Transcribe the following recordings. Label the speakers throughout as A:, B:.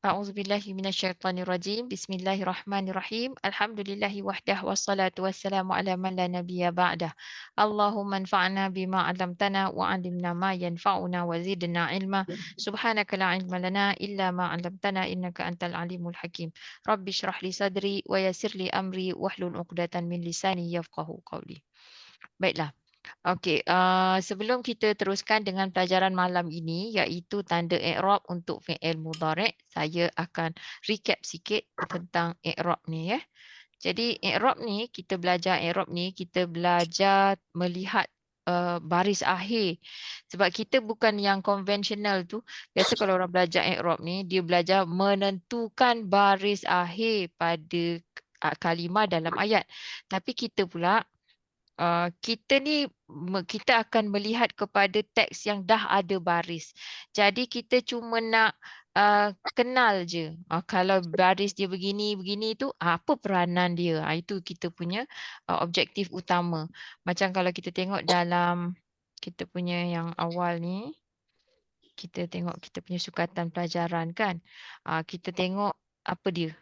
A: A'udzubillahi minasyaitonirrajim. Bismillahirrahmanirrahim. Alhamdulillahi wahdah wassalatu wassalamu ala man la nabiyya ba'dah. Allahumma anfa'na bima 'allamtana wa 'allimna ma yanfa'una wa zidna ilma. Subhanaka la ilma lana illa ma 'allamtana innaka antal alimul hakim. Rabbi shrah li sadri wa yassir li amri wahlul 'uqdatan min lisani yafqahu qawli. Baiklah. Okey, sebelum kita teruskan dengan pelajaran malam ini iaitu tanda i'rab untuk fi'il mudhari', saya akan recap sikit tentang i'rab ni ya. Jadi i'rab ni kita belajar melihat baris akhir. Sebab kita bukan yang konvensional tu. Biasa kalau orang belajar i'rab ni dia belajar menentukan baris akhir pada kalimah dalam ayat. Tapi kita pula kita akan melihat kepada teks yang dah ada baris. Jadi kita cuma nak kenal je. Kalau baris dia begini tu, apa peranan dia? Itu kita punya objektif utama. Macam kalau kita tengok dalam kita punya yang awal ni, kita tengok kita punya sukatan pelajaran kan. Kita tengok apa dia?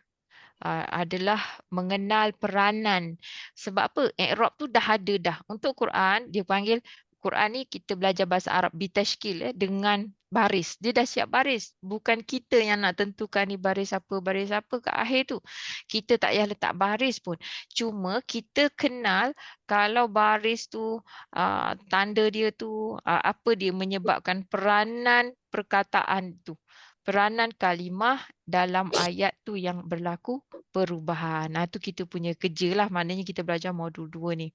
A: Adalah mengenal peranan. Sebab apa? I'rab tu dah ada dah. Untuk Quran, dia panggil Quran ni kita belajar bahasa Arab bitashkil dengan baris. Dia dah siap baris. Bukan kita yang nak tentukan ni baris apa ke akhir tu. Kita tak payah letak baris pun. Cuma kita kenal kalau baris tu tanda dia tu apa dia menyebabkan peranan perkataan tu. Peranan kalimah dalam ayat tu yang berlaku perubahan. Itu kita punya kerja lah. Maknanya kita belajar modul 2 ni.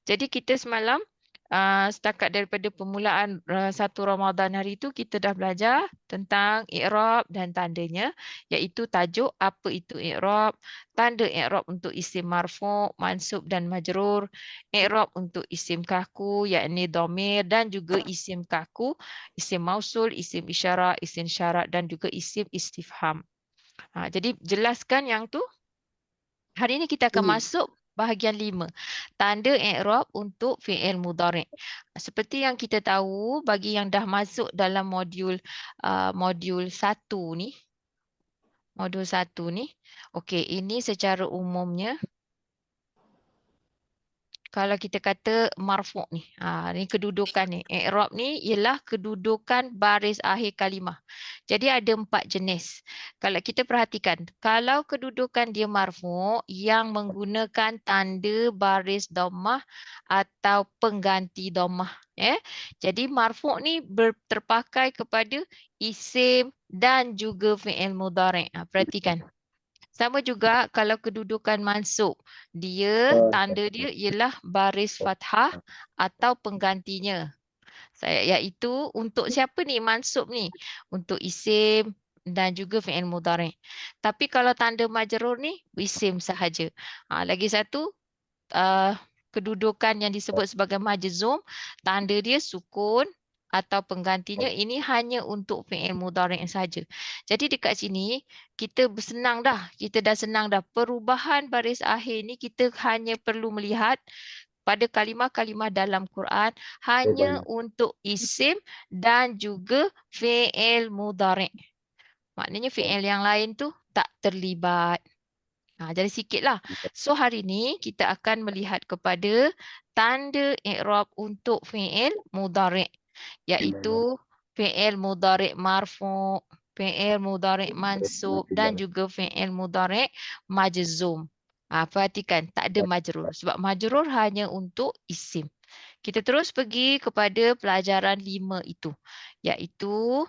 A: Jadi kita semalam setakat daripada permulaan 1 Ramadan hari itu kita dah belajar tentang i'rab dan tandanya, iaitu tajuk apa itu i'rab, tanda i'rab untuk isim marfu', mansub dan majrur, i'rab untuk isim kaku yakni dhamir dan juga isim kaku, isim mausul, isim isyarat, isim syarat dan juga isim istifham. Jadi jelaskan yang tu. Hari ini kita akan masuk bahagian 5. Tanda i'rab untuk fi'il mudhari'. Seperti yang kita tahu, bagi yang dah masuk dalam modul 1 ni. Modul 1 ni. Okey, ini secara umumnya kalau kita kata marfu' ni, ni kedudukan ni. I'rab ni ialah kedudukan baris akhir kalimah. Jadi ada 4 jenis. Kalau kita perhatikan, kalau kedudukan dia marfu' yang menggunakan tanda baris dhammah atau pengganti dhammah. Jadi marfu' ni terpakai kepada isim dan juga fi'il mudhari'. Perhatikan. Sama juga kalau kedudukan mansub, tanda dia ialah baris fathah atau penggantinya. Iaitu untuk siapa ni mansub ni? Untuk isim dan juga fi'il mudhari'. Tapi kalau tanda majrur ni isim sahaja. Lagi satu kedudukan yang disebut sebagai majzum, tanda dia sukun atau penggantinya ini hanya untuk fi'il mudhari' saja. Jadi dekat sini kita dah senang dah. Perubahan baris akhir ni kita hanya perlu melihat pada kalimah-kalimah dalam Quran hanya untuk isim dan juga fi'il mudhari'. Maknanya fi'il yang lain tu tak terlibat. Jadi sikitlah. So hari ni kita akan melihat kepada tanda i'rab untuk fi'il mudhari', iaitu fi'il mudhari' marfu', fi'il mudhari' mansub dan juga fi'il mudhari' majzum. Perhatikan tak ada majrur sebab majrur hanya untuk isim. Kita terus pergi kepada pelajaran 5 itu, iaitu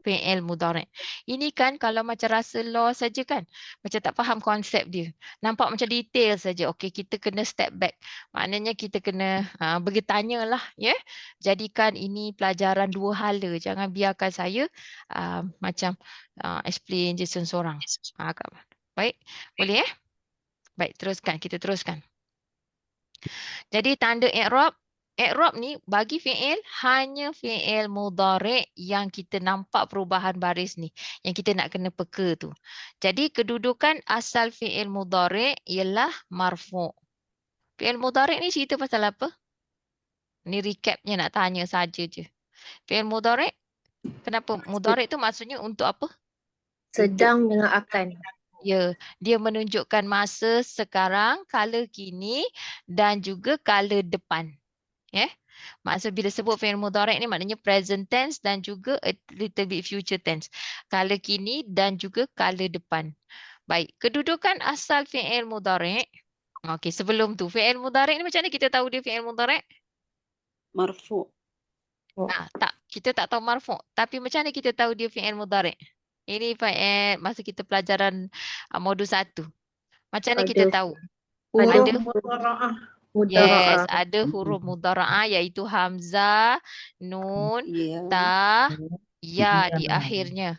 A: fi'il mudhari'. Ini kan kalau macam rasa law saja kan. Macam tak faham konsep dia. Nampak macam detail saja. Okey, kita kena step back. Maknanya kita kena bertanya lah. Jadikan ini pelajaran 2 hala. Jangan biarkan saya macam explain je seorang. Baik, boleh Baik, kita teruskan. Jadi tanda i'rab. I'rab ni bagi fi'il hanya fi'il mudhari' yang kita nampak perubahan baris ni. Yang kita nak kena peka tu. Jadi kedudukan asal fi'il mudhari' ialah marfu'. Fi'il mudhari' ni cerita pasal apa? Ni recapnya nak tanya saja je. Fi'il mudhari', kenapa? Mudhari' tu maksudnya untuk apa?
B: Sedang dengan akan.
A: Ya, dia menunjukkan masa sekarang, kala kini dan juga kala depan. Maksud bila sebut fi'il mudhari' ni maknanya present tense dan juga a little bit future tense. Kala kini dan juga kala depan. Baik, kedudukan asal fi'il mudhari'. Okey, sebelum tu fi'il mudhari' ni macam mana kita tahu dia fi'il mudhari'?
C: مرفوع.
A: Tak, kita tak tahu marfu'. Tapi macam mana kita tahu dia fi'il mudhari'? Ini fi'il masa kita pelajaran modul 1. Macam mana kita tahu?
B: Huruf
A: Ada
B: mudhara'ah.
A: Yes, ada huruf mudhara'ah iaitu hamzah, nun,
C: يا
A: ta, ya di akhirnya.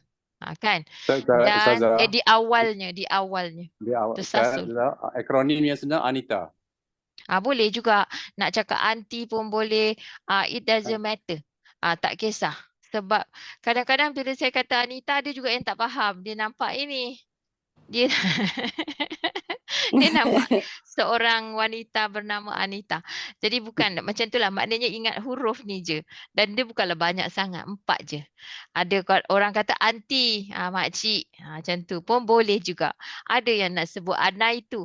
A: Kan? Dan
D: Ustazah,
A: di awalnya,
D: di awal
A: tersasul.
D: akronimnya sebenarnya Anita.
A: Boleh juga nak cakap anti pun boleh. It doesn't matter. Tak kisah. Sebab kadang-kadang bila saya kata Anita, dia juga yang tak faham. Dia nampak ini. Dia dia nampak seorang wanita bernama Anita. Jadi bukan macam itulah, maknanya ingat huruf ni je. Dan dia bukanlah banyak sangat, 4 je. Ada orang kata anti, makcik, macam tu pun boleh juga. Ada yang nak sebut Ana itu,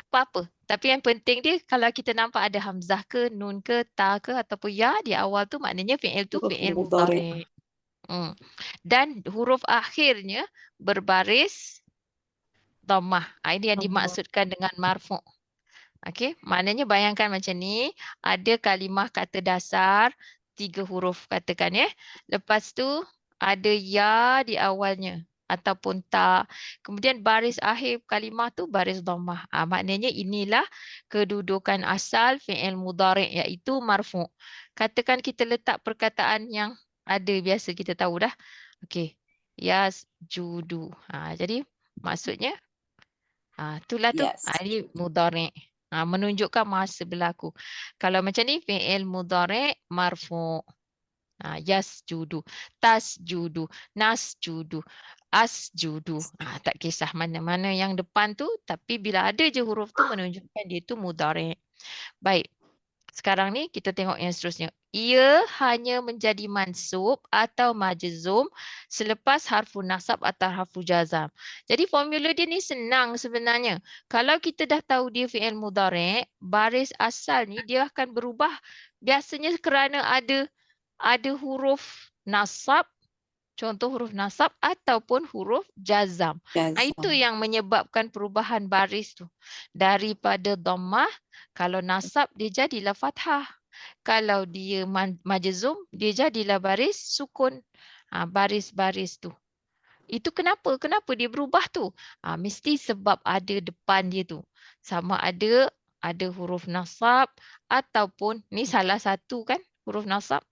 A: apa-apa. Tapi yang penting dia kalau kita nampak ada hamzah ke, nun ke, ta ke ataupun ya di awal tu, maknanya fi'il tu
C: حروف
A: fi'il
C: مضارع.
A: mudhari'. Dan huruf akhirnya berbaris dhammah. Ini yang dimaksudkan dengan marfu'. Okey, maknanya bayangkan macam ni, ada kalimah kata dasar 3 huruf katakan ya. Lepas tu ada ya di awalnya ataupun ta. Kemudian baris akhir kalimah tu baris dhammah. Maknanya inilah kedudukan asal fi'il mudhari' iaitu marfu'. Katakan kita letak perkataan yang ada biasa kita tahu dah. Okey. Yasjudu. Jadi maksudnya itulah tu.
C: Yes.
A: Ini mudhari'. Menunjukkan masa berlaku. Kalau macam ni fi'il mudhari' marfu'. Yasjudu, tasjudu, nasjudu, asjudu. Tak kisah mana-mana yang depan tu, tapi bila ada je huruf tu menunjukkan dia tu mudhari'. Baik. Sekarang ni kita tengok yang seterusnya. Ia hanya menjadi mansub atau majzum selepas harfu nasab atau harfu jazam. Jadi formula dia ni senang sebenarnya. Kalau kita dah tahu dia fi'il mudhari', baris asal ni dia akan berubah biasanya kerana ada huruf nasab, contoh huruf nasab ataupun huruf jazam. Itu
C: جازم.
A: yang menyebabkan perubahan baris tu. Daripada dhammah, kalau nasab dia jadilah fathah. Kalau dia majzum, dia jadilah baris sukun. Baris-baris tu. Itu kenapa? Kenapa dia berubah tu? Mesti sebab ada depan dia tu. Sama ada huruf nasab ataupun ni salah satu kan huruf nasab.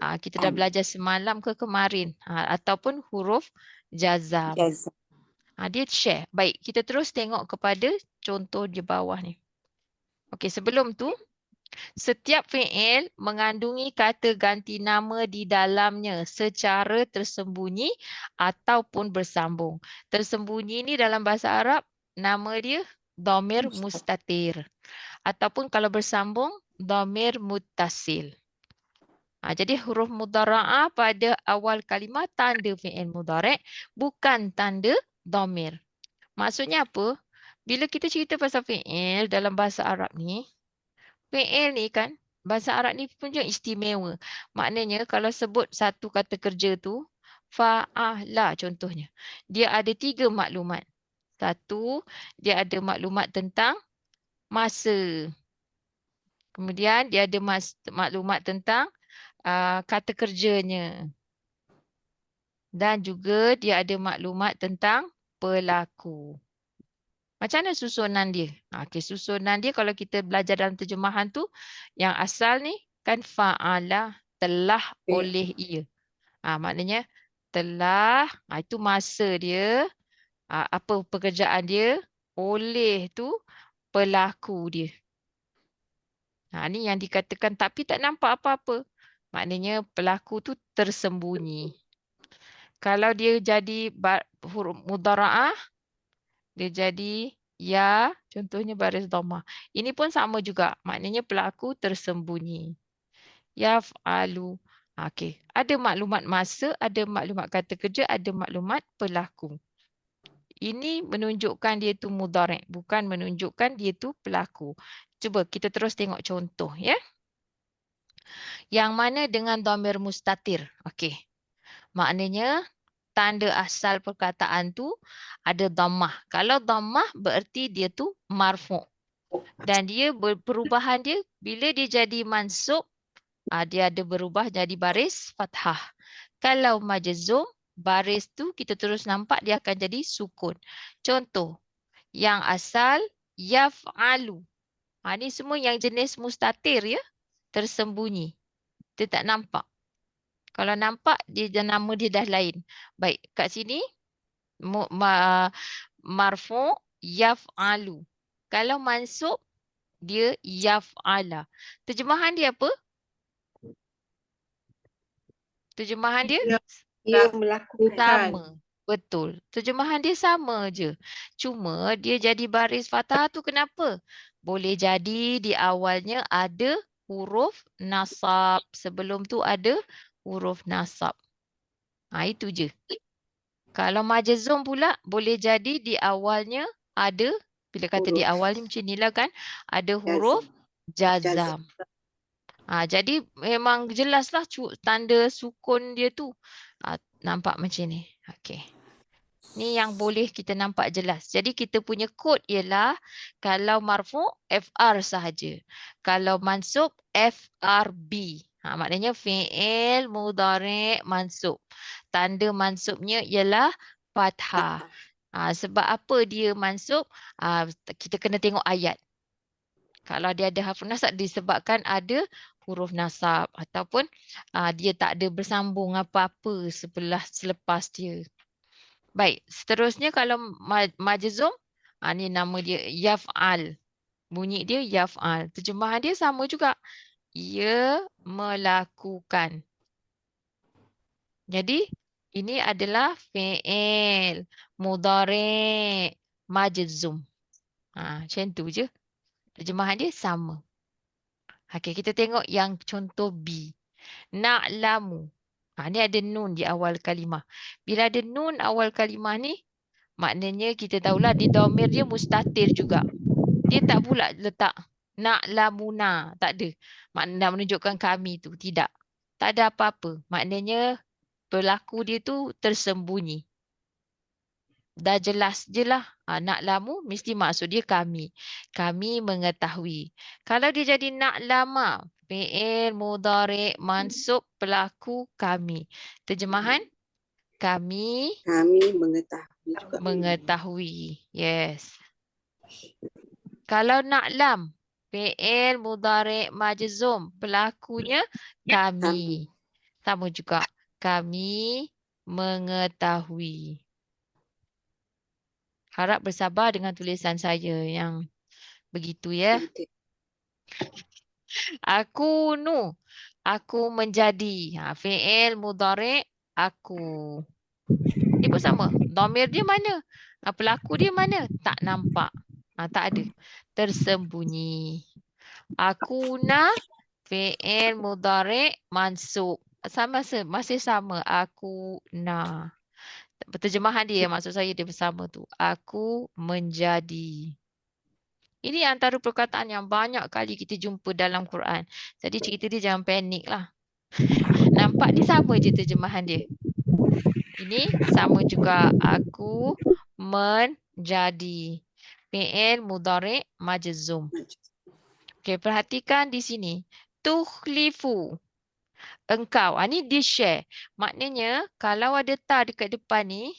A: Kita dah belajar semalam ke kemarin. Ataupun huruf jazam.
C: جازم.
A: Dia share. Baik, kita terus tengok kepada contoh di bawah ni. Okey, sebelum tu, setiap fi'il mengandungi kata ganti nama di dalamnya secara tersembunyi ataupun bersambung. Tersembunyi ni dalam bahasa Arab, nama dia dhamir mustatir. Ataupun kalau bersambung, dhamir muttasil. Jadi huruf mudhara'ah pada awal kalimah tanda fi'il mudhari', bukan tanda dhamir. Maksudnya apa? Bila kita cerita pasal fi'il dalam bahasa Arab ni, fi'il ni kan, bahasa Arab ni punya istimewa. Maknanya kalau sebut satu kata kerja tu, fa'ala contohnya. Dia ada 3 maklumat. Satu, dia ada maklumat tentang masa. Kemudian dia ada maklumat tentang kata kerjanya. Dan juga dia ada maklumat tentang pelaku. Macam mana susunan dia? Susunan dia kalau kita belajar dalam terjemahan tu, yang asal ni kan fa'ala, telah oleh ia. Maknanya telah, itu masa dia, apa pekerjaan dia, oleh tu pelaku dia. Ni yang dikatakan tapi tak nampak apa-apa. Maknanya pelaku tu tersembunyi. Kalau dia jadi huruf mudhara'ah, dia jadi ya, contohnya baris dhammah. Ini pun sama juga. Maknanya pelaku tersembunyi. Yaf'alu. Okey. Ada maklumat masa, ada maklumat kata kerja, ada maklumat pelaku. Ini menunjukkan dia tu mudhari', bukan menunjukkan dia tu pelaku. Cuba kita terus tengok contoh ya. Yang mana dengan dhamir mustatir. Okey. Maknanya tanda asal perkataan tu ada dhammah. Kalau dhammah bererti dia tu marfu'. Dan dia perubahan dia bila dia jadi mansub, dia ada berubah jadi baris fathah. Kalau majzum, baris tu kita terus nampak dia akan jadi sukun. Contoh, yang asal yaf'alu. Ni semua yang jenis mustatir ya, tersembunyi. Dia tak nampak. Kalau nampak, nama dia dah lain. Baik, kat sini marfu' yaf'alu. Kalau mansub, dia yaf'ala. Terjemahan dia apa? Terjemahan dia
B: Dia melakukan.
A: sama. Betul. Terjemahan dia sama je. Cuma dia jadi baris fathah tu kenapa? Boleh jadi di awalnya ada huruf nasab. Sebelum tu ada huruf nasab. Itu je. Kalau majzum pula boleh jadi di awalnya ada, bila kata di
C: Huruf
A: awal ni macam ni lah kan, ada huruf jazam. Jadi memang jelaslah tanda sukun dia tu. Nampak macam ni. Okey. Ni yang boleh kita nampak jelas. Jadi kita punya kod ialah kalau marfu' FR sahaja. Kalau mansub FRB. Maknanya fi'il mudhari' mansub. Tanda mansubnya ialah fathah. Sebab apa dia mansub? Kita kena tengok ayat. Kalau dia ada harfu nasab disebabkan ada huruf nasab ataupun dia tak ada bersambung apa-apa selepas dia. Baik, seterusnya kalau majzum, ni nama dia yaf'al. Bunyi dia yaf'al. Terjemahan dia sama juga. Ia melakukan. Jadi ini adalah fi'il mudhari' majzum. Macam tu je. Terjemahan dia sama. Okey, kita tengok yang contoh B. Na'lamu. Ni ada nun di awal kalimah. Bila ada nun awal kalimah ni, maknanya kita tahulah di dhamir dia mustatir juga. Dia tak pula letak na'lamuna. Tak ada. Makna menunjukkan kami tu. Tidak. Tak ada apa-apa. Maknanya pelaku dia tu tersembunyi. Dah jelas je lah. Na'lamu mesti maksud dia kami. Kami mengetahui. Kalau dia jadi na'lama, fi'il mudhari' mansub pelaku kami. Terjemahan? Kami
C: mengetahui juga.
A: mengetahui. Yes. Kalau na'lam, fi'il mudhari' majzum, pelakunya kami. Sama juga. Kami mengetahui. Harap bersabar dengan tulisan saya yang begitu ya. Akunu. Aku menjadi. Fi'il mudhari' aku. Dia pun sama. Dhamir dia mana? Pelaku dia mana? Tak nampak. Tak ada. Tersembunyi. Akuna fi'il mudhari' mansub. Masih sama. Akuna. Terjemahan dia maksud saya dia bersama tu. Aku menjadi. Ini antara perkataan yang banyak kali kita jumpa dalam Quran. Jadi cerita dia jangan panik lah. Nampak ni sama je terjemahan dia. Ini sama juga. Aku menjadi. Fi'il mudhari' majzum. Okey, perhatikan di sini. Tukhlifu. Engkau. Ni dia share. Maknanya kalau ada ta dekat depan ni,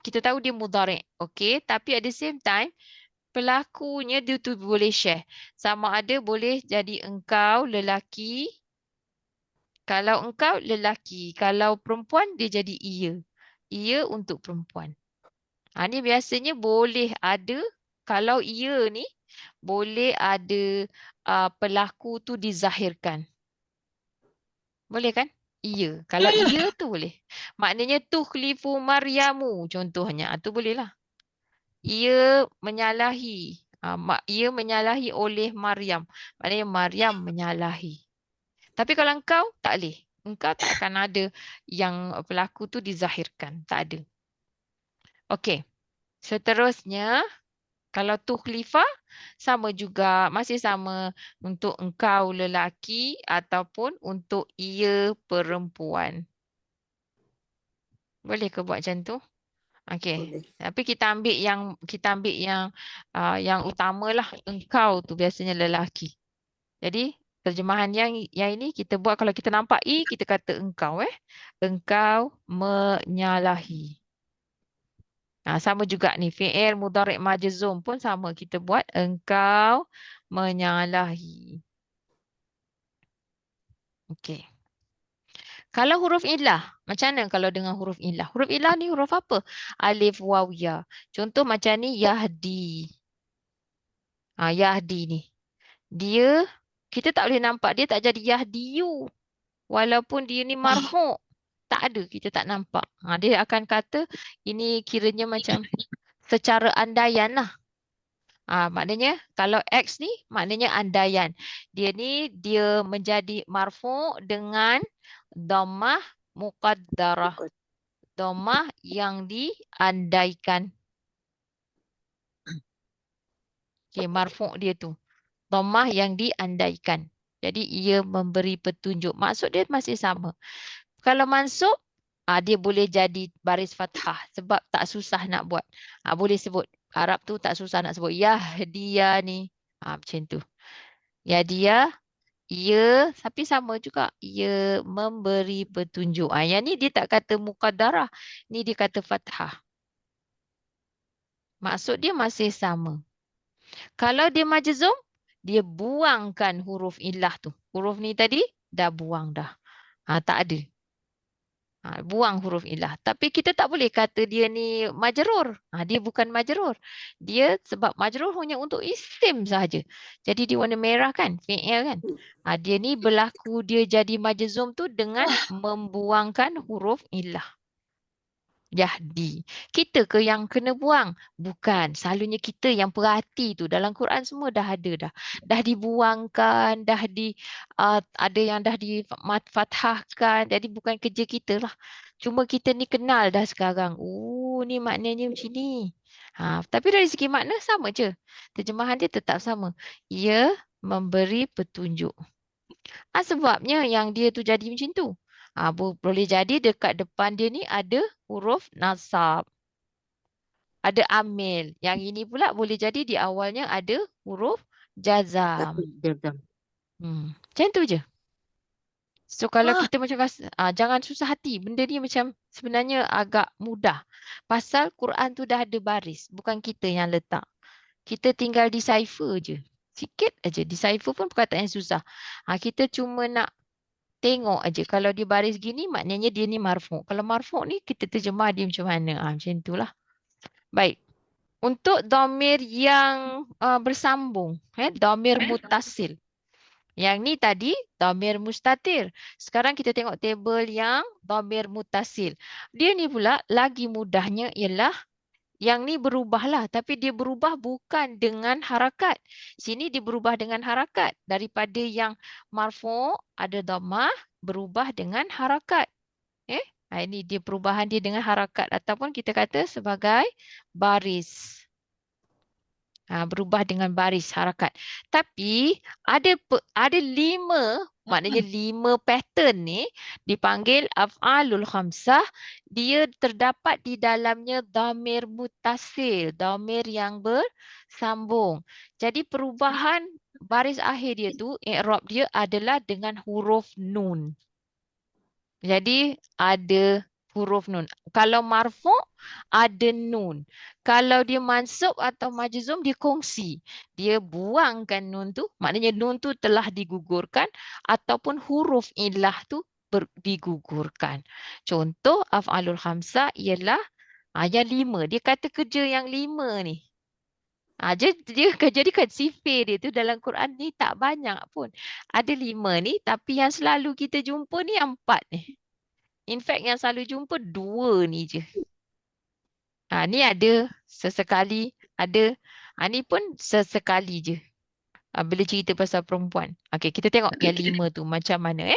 A: kita tahu dia mudhari'. Okey, tapi at the same time, pelakunya dia tu boleh share. Sama ada boleh jadi engkau lelaki. Kalau engkau lelaki. Kalau perempuan dia jadi ia. Ia untuk perempuan. Ni biasanya boleh ada. Kalau ia ni boleh ada pelaku tu dizahirkan. Boleh kan? Ia. Kalau ia tu boleh. Maknanya tukhlifu Maryamu contohnya. Tu boleh lah. Ia menyalahi. Ia menyalahi oleh Maryam. Maknanya Maryam menyalahi. Tapi kalau engkau tak boleh. Engkau tak akan ada yang pelaku tu dizahirkan. Tak ada. Okey. Seterusnya, kalau tukhlifa sama juga, masih sama untuk engkau lelaki ataupun untuk ia perempuan. Boleh ke buat macam tu? Okey.
C: Boleh.
A: Tapi kita ambil yang utamalah, engkau tu biasanya lelaki. Jadi terjemahan yang ini kita buat, kalau kita nampak i, kita kata engkau Engkau menyalahi. Sama juga ni, fi'il mudhari' majzum pun sama, kita buat engkau menyalahi. Okey. Kalau huruf illah, macam mana kalau dengan huruf illah? Huruf illah ni huruf apa? Alif, waw, ya. Contoh macam ni, yahdi. Yahdi ni. Dia, kita tak boleh nampak dia tak jadi yahdiyu. Walaupun dia ni marfu'. Tak ada, kita tak nampak. Dia akan kata, ini kiranya macam secara andaian lah. Maknanya kalau X ni maknanya andaian. Dia ni dia menjadi marfu' dengan dhammah muqaddarah. Dhammah yang diandaikan. Okey, marfu' dia tu. Dhammah yang diandaikan. Jadi ia memberi petunjuk. Maksud dia masih sama. Kalau mansub, dia boleh jadi baris fathah sebab tak susah nak buat. Boleh sebut. Arab tu tak susah nak sebut. Yahdiya ni. Macam tu. Ya dia, ia, tapi sama juga. Ia memberi petunjuk. Yang ni dia tak kata muqaddarah. Ni dia kata fathah. Maksud dia masih sama. Kalau dia majzum, dia buangkan huruf illah tu. Huruf ni tadi, dah buang dah. Tak ada. Buang huruf illah. Tapi kita tak boleh kata dia ni majrur. Dia bukan majrur. Dia sebab majrur hanya untuk isim sahaja. Jadi dia warna merah kan? Fi'il kan? Dia ni berlaku dia jadi majzum tu dengan membuangkan huruf illah. Yahdi. Kita ke yang kena buang? Bukan. Selalunya kita yang perhati tu. Dalam Quran semua dah ada dah. Dah dibuangkan, ada yang dah difathahkan. Jadi bukan kerja kita lah. Cuma kita ni kenal dah sekarang. Oh, ni maknanya macam ni. Tapi dari segi makna sama je. Terjemahan dia tetap sama. Ia memberi petunjuk. Sebabnya yang dia tu jadi macam tu. Boleh jadi dekat depan dia ni ada huruf nasab. Ada amil. Yang ini pula boleh jadi di awalnya ada huruf jazam. Macam tu je. So kalau kita macam rasa, jangan susah hati. Benda ni macam sebenarnya agak mudah. Pasal Quran tu dah ada baris. Bukan kita yang letak. Kita tinggal decipher je. Sikit aja. Decipher pun perkataan yang susah. Kita cuma nak tengok aja. Kalau dia baris gini, maknanya dia ni marfu'. Kalau marfu' ni, kita terjemah dia macam mana. Macam itulah. Baik. Untuk dhamir yang bersambung. Dhamir muttasil. Yang ni tadi, dhamir mustatir. Sekarang kita tengok table yang dhamir muttasil. Dia ni pula, lagi mudahnya ialah yang ni berubahlah, tapi dia berubah bukan dengan harakat. Sini dia berubah dengan harakat. Daripada yang marfu' ada dhammah, berubah dengan harakat. Ini dia perubahan dia dengan harakat ataupun kita kata sebagai baris. Berubah dengan baris harakat. Tapi ada 5, maknanya 5 pattern ni dipanggil af'alul khamsah. Dia terdapat di dalamnya dhamir muttasil, dhamir yang bersambung. Jadi perubahan baris akhir dia tu, i'rab dia adalah dengan huruf nun. Jadi ada huruf nun. Kalau marfu' ada nun. Kalau dia mansub atau majzum dia kongsi. Dia buangkan nun tu, maknanya nun tu telah digugurkan ataupun huruf illah tu digugurkan. Contoh af'alul khamsah ialah yang 5. Dia kata kerja yang 5 ni. Jadi kan sifir dia tu dalam Quran ni tak banyak pun. Ada 5 ni, tapi yang selalu kita jumpa ni 4 ni. In fact yang selalu jumpa 2 ni je. Ni ada sesekali, ada. Ni pun sesekali je. Bila cerita pasal perempuan. Okey, kita tengok yang 5 tu macam mana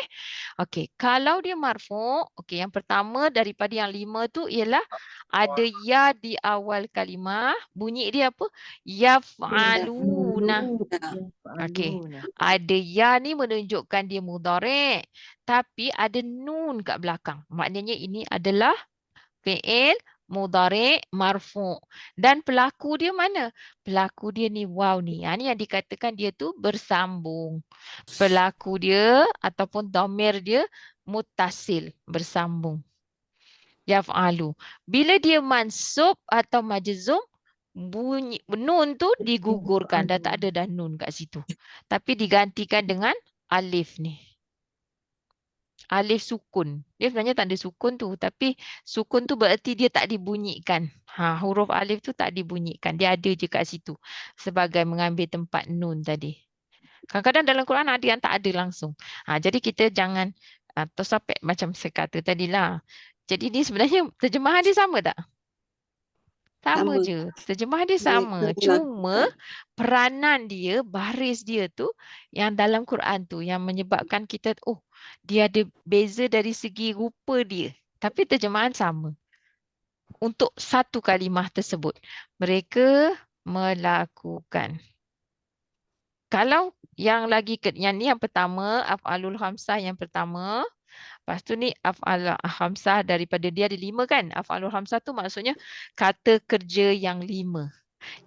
A: Okey, kalau dia marfu', okey, yang pertama daripada yang 5 tu ialah ada ya di awal kalimah, bunyi dia apa? Yaf'aluna. Okey. Ada ya ni menunjukkan dia mudhari', tapi ada nun kat belakang. Maknanya ini adalah fi'il mudhari' marfu'. Dan pelaku dia mana? Pelaku dia ni waw ni. Ni yang dikatakan dia tu bersambung. Pelaku dia ataupun dhamir dia muttasil, bersambung. Yaf'alu. Bila dia mansub atau majzum, bunyi nun tu digugurkan. Dah tak ada dah nun kat situ. Tapi digantikan dengan alif ni. Alif sukun. Dia sebenarnya tak ada sukun tu. Tapi sukun tu bererti dia tak dibunyikan. Huruf alif tu tak dibunyikan. Dia ada je kat situ. Sebagai mengambil tempat nun tadi. Kadang-kadang dalam Quran ada yang tak ada langsung. Jadi kita jangan tersapek macam saya kata tadilah. Jadi ni sebenarnya terjemahan dia sama tak? Sama
C: Sama.
A: je. Terjemahan dia
C: Mereka
A: sama. Cuma
C: melakukan.
A: peranan dia, baris dia tu yang dalam Quran tu yang menyebabkan kita, dia ada beza dari segi rupa dia. Tapi terjemahan sama. Untuk satu kalimah tersebut. Mereka melakukan. Kalau yang lagi, yang ni yang pertama, af'alul khamsah yang pertama. Lepas tu ni af'al khamsah daripada dia ada 5 kan? Af'alul khamsah tu maksudnya kata kerja yang 5.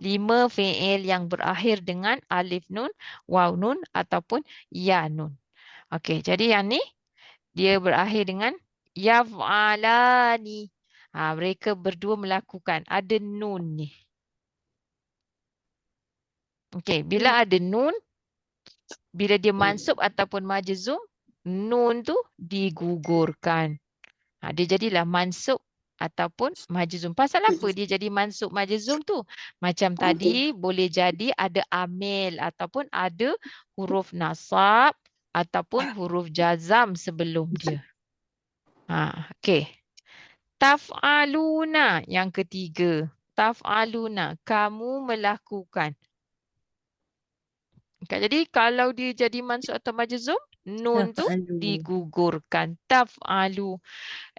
A: 5 fi'il yang berakhir dengan alif nun, waw nun ataupun ya nun. Okey, jadi yang ni dia berakhir dengan yaf'alani. Mereka berdua melakukan. Ada nun ni. Okey, bila ada nun, bila dia mansub ataupun majzum, nun tu digugurkan. Dia jadilah mansub ataupun majzum. Pasal apa dia jadi mansub majzum tu? Macam tadi boleh jadi ada amil ataupun ada huruf nasab ataupun huruf jazam sebelum dia. Okey. Taf'aluna yang ketiga. Taf'aluna, kamu melakukan. Jadi kalau dia jadi mansub atau majzum, nun tu digugurkan. Taf'alu.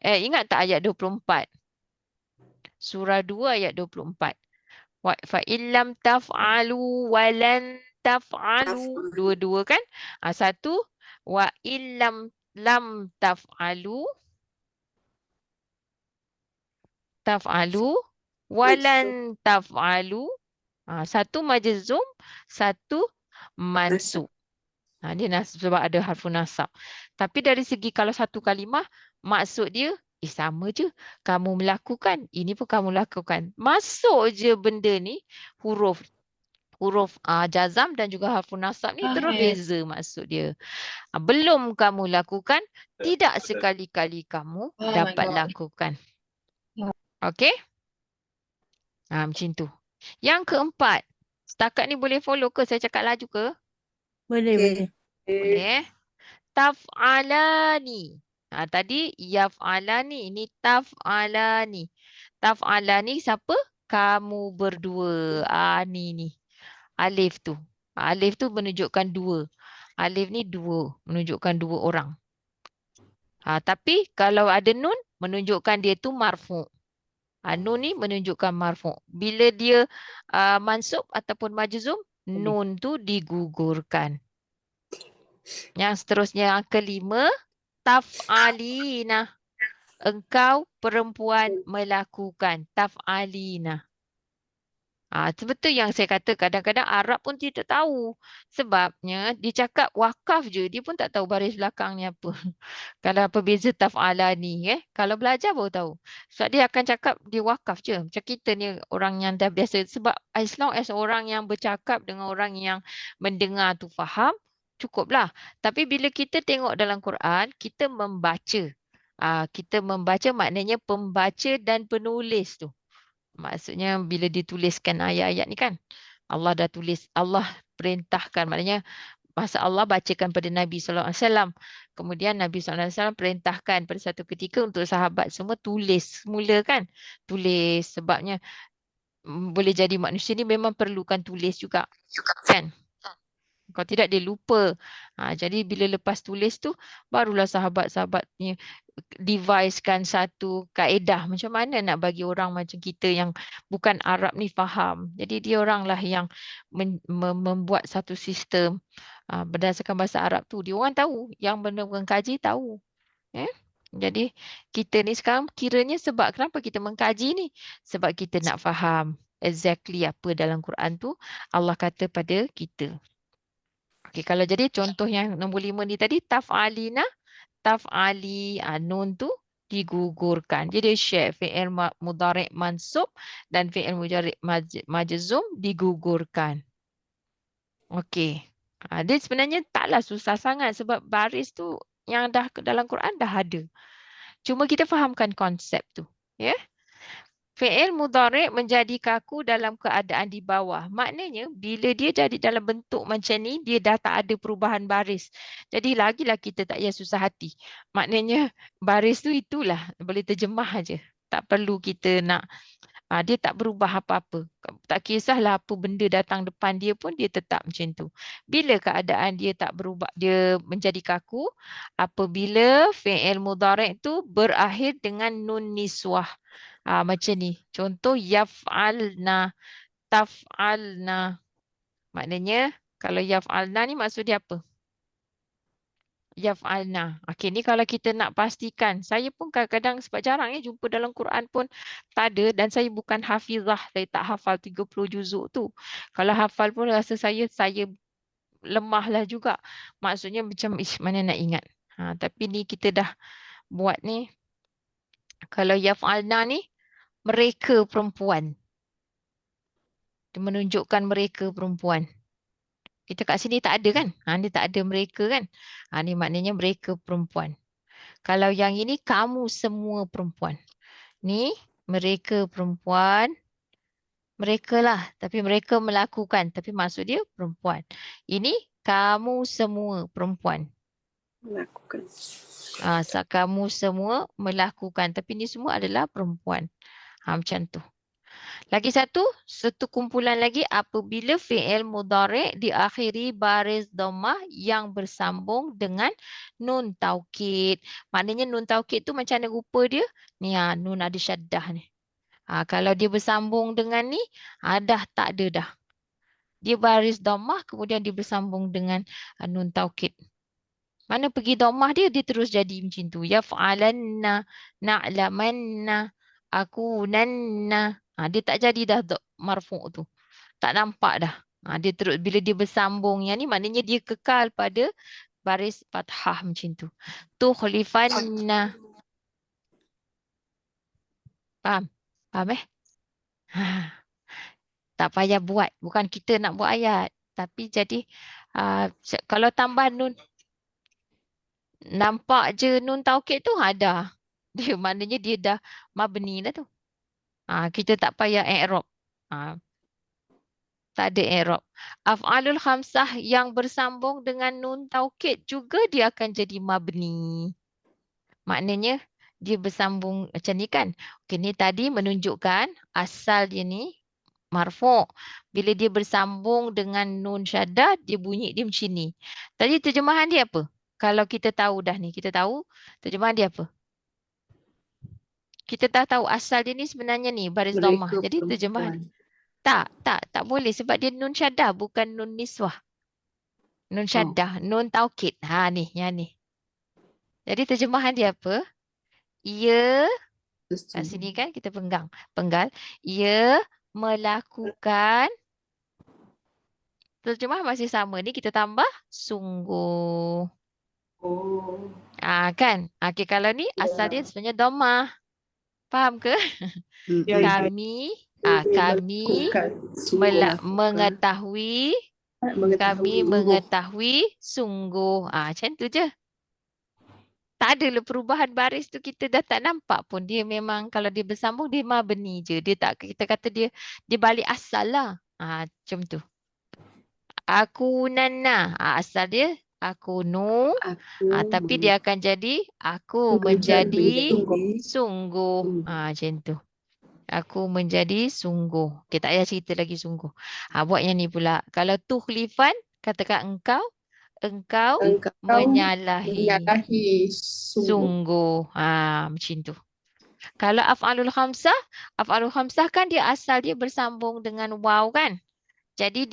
A: Ingat tak ayat 24? Surah 2 ayat 24. Fa illam taf'alu walan taf'alu. Dua-dua kan? Satu, wa illam lam taf'alu walan taf'alu. Satu majzum, satu mansub. Dia sebab ada harfu nasab. Tapi dari segi kalau satu kalimah, maksud dia sama je. Kamu melakukan, ini pun kamu lakukan. Masuk je benda ni, huruf jazam dan juga harfu nasab ni terus beza maksud dia. Belum kamu lakukan, tidak sekali-kali kamu dapat lakukan. Okey? Macam tu. Yang keempat, setakat ni boleh follow ke? Saya cakap laju ke?
B: Boleh.
A: Boleh. Taf'alani. Tadi yaf'alani. Ini taf'alani. Taf'alani siapa? Kamu berdua. Ni. Alif tu. Alif tu menunjukkan dua. Alif ni dua. Menunjukkan dua orang. Tapi kalau ada nun, menunjukkan dia tu marfu'. Nun ni menunjukkan marfu'. Bila dia mansub ataupun majzum, nun tu digugurkan. Yang seterusnya yang kelima, taf'alina. Engkau perempuan melakukan. Taf'alina. Betul yang saya kata kadang-kadang Arab pun dia tak tahu. Sebabnya dia cakap wakaf je. Dia pun tak tahu baris belakangnya apa. Kalau apa beza taf'alani. Kalau belajar baru tahu. Sebab dia akan cakap dia wakaf je. Macam kita ni orang yang dah biasa. Sebab as long as orang yang bercakap dengan orang yang mendengar tu faham, cukuplah. Tapi bila kita tengok dalam Quran, kita membaca. Kita membaca maknanya pembaca dan penulis tu. Maksudnya bila dituliskan ayat-ayat ni kan, Allah dah tulis, Allah perintahkan. Maknanya masa Allah bacakan pada Nabi SAW. Kemudian Nabi SAW perintahkan pada satu ketika untuk sahabat semua tulis semula kan. Tulis sebabnya boleh jadi manusia ni memang perlukan tulis juga. Kan? Kalau tidak dia lupa. Jadi bila lepas tulis tu barulah sahabat-sahabat ni devicekan satu kaedah macam mana nak bagi orang macam kita yang bukan Arab ni faham. Jadi dia oranglah yang membuat satu sistem berdasarkan bahasa Arab tu. Dia orang tahu, yang benar-benar kaji tahu. Jadi kita ni sekarang kiranya sebab kenapa kita mengkaji ni? Sebab kita nak faham exactly apa dalam Quran tu Allah kata pada kita. Okey, kalau jadi contoh yang nombor 5 ni tadi taf'alina, taf'ali, nun tu digugurkan. Jadi dia share fi'il mudhari' mansub dan fi'il mudhari' majzum digugurkan. Okey. Dia sebenarnya taklah susah sangat sebab baris tu yang dah dalam Quran dah ada. Cuma kita fahamkan konsep tu. Ya. Fi'il mudhari' menjadi kaku dalam keadaan di bawah. Maknanya bila dia jadi dalam bentuk macam ni, dia dah tak ada perubahan baris. Jadi lagilah kita tak payah susah hati. Maknanya baris tu itulah. Boleh terjemah aja. Tak perlu kita nak dia tak berubah apa-apa. Tak kisahlah apa benda datang depan dia pun dia tetap macam tu. Bila keadaan dia tak berubah, dia menjadi kaku, apabila fi'il mudhari' tu berakhir dengan nun niswah. Macam ni. Contoh yaf'alna, taf'alna. Maknanya kalau yaf'alna ni maksud dia apa? Yaf'alna. Okey, ni kalau kita nak pastikan. Saya pun kadang-kadang sebab jarang jumpa dalam Quran pun tak ada dan saya bukan hafizah. Saya tak hafal 30 juzuk tu. Kalau hafal pun rasa saya lemahlah juga. Maksudnya macam mana nak ingat. Tapi ni kita dah buat ni. Kalau yaf'alna ni mereka perempuan. Dia menunjukkan mereka perempuan. Kita kat sini tak ada kan? Ni tak ada mereka kan? Ni maknanya mereka perempuan. Kalau yang ini kamu semua perempuan. Ni mereka perempuan. Mereka lah. Tapi mereka melakukan. Tapi maksud dia perempuan. Ini kamu semua perempuan.
C: Melakukan.
A: Kamu semua melakukan. Tapi ni semua adalah perempuan. Macam tu. Lagi satu kumpulan lagi apabila fi'il mudhari' diakhiri baris dhammah yang bersambung dengan nun taukid. Maknanya nun taukid tu macam mana rupa dia? Ni nun ada syaddah ni. Kalau dia bersambung dengan ni, dah tak ada dah. Dia baris dhammah kemudian dia bersambung dengan nun taukid. Mana pergi dhammah dia terus jadi macam tu. Yaf'alanna, na'lamanna, akunanna. Dia tak jadi dah marfu' tu. Tak nampak dah. Dia terus bila dia bersambung yang ni maknanya dia kekal pada baris fathah macam tu. Tukhlifanna. Faham? Faham tak payah buat. Bukan kita nak buat ayat. Tapi jadi kalau tambah nun. Nampak je nun taukid tu ada. Dia maknanya dia dah mabni dah tu. Kita tak payah i'rab. Tak ada i'rab. Af'alul khamsah yang bersambung dengan nun taukid juga dia akan jadi mabni. Maknanya dia bersambung macam ni kan. Okey, ni tadi menunjukkan asal dia ni marfu'. Bila dia bersambung dengan nun syaddah, dia bunyi dia macam ni. Tadi terjemahan dia apa? Kalau kita tahu dah ni, kita tahu terjemahan dia apa? Kita dah tahu asal dia ni sebenarnya ni baris dhammah. Jadi terjemahan. Tak boleh sebab dia nun syaddah bukan nun niswah. Nun syaddah, nun taukid. Ni, yang ni. Jadi terjemahan dia apa? Ia, kat sini kan kita penggal. Ia melakukan, terjemahan masih sama. Ni kita tambah sungguh. Kan? Okay, kalau ni asal dia sebenarnya dhammah. Faham ke? Kami mengetahui sungguh. Macam tu je. Tak ada perubahan baris tu kita dah tak nampak pun. Dia memang kalau dia bersambung dia mabni je. Dia tak, kita kata dia balik asal lah. Macam tu. Akunanna. Asal dia akunu. Tapi dia akan jadi aku menjadi sungguh. Macam tu. Aku menjadi sungguh. Okay, tak payah cerita lagi sungguh. Buat yang ni pula. Kalau tukhlifan, Katakan engkau
B: Engkau
A: menyalahi.
B: menyalahi sungguh.
A: Sungguh. Macam tu. Kalau af'alul khamsah kan dia asal dia bersambung dengan waw kan. Jadi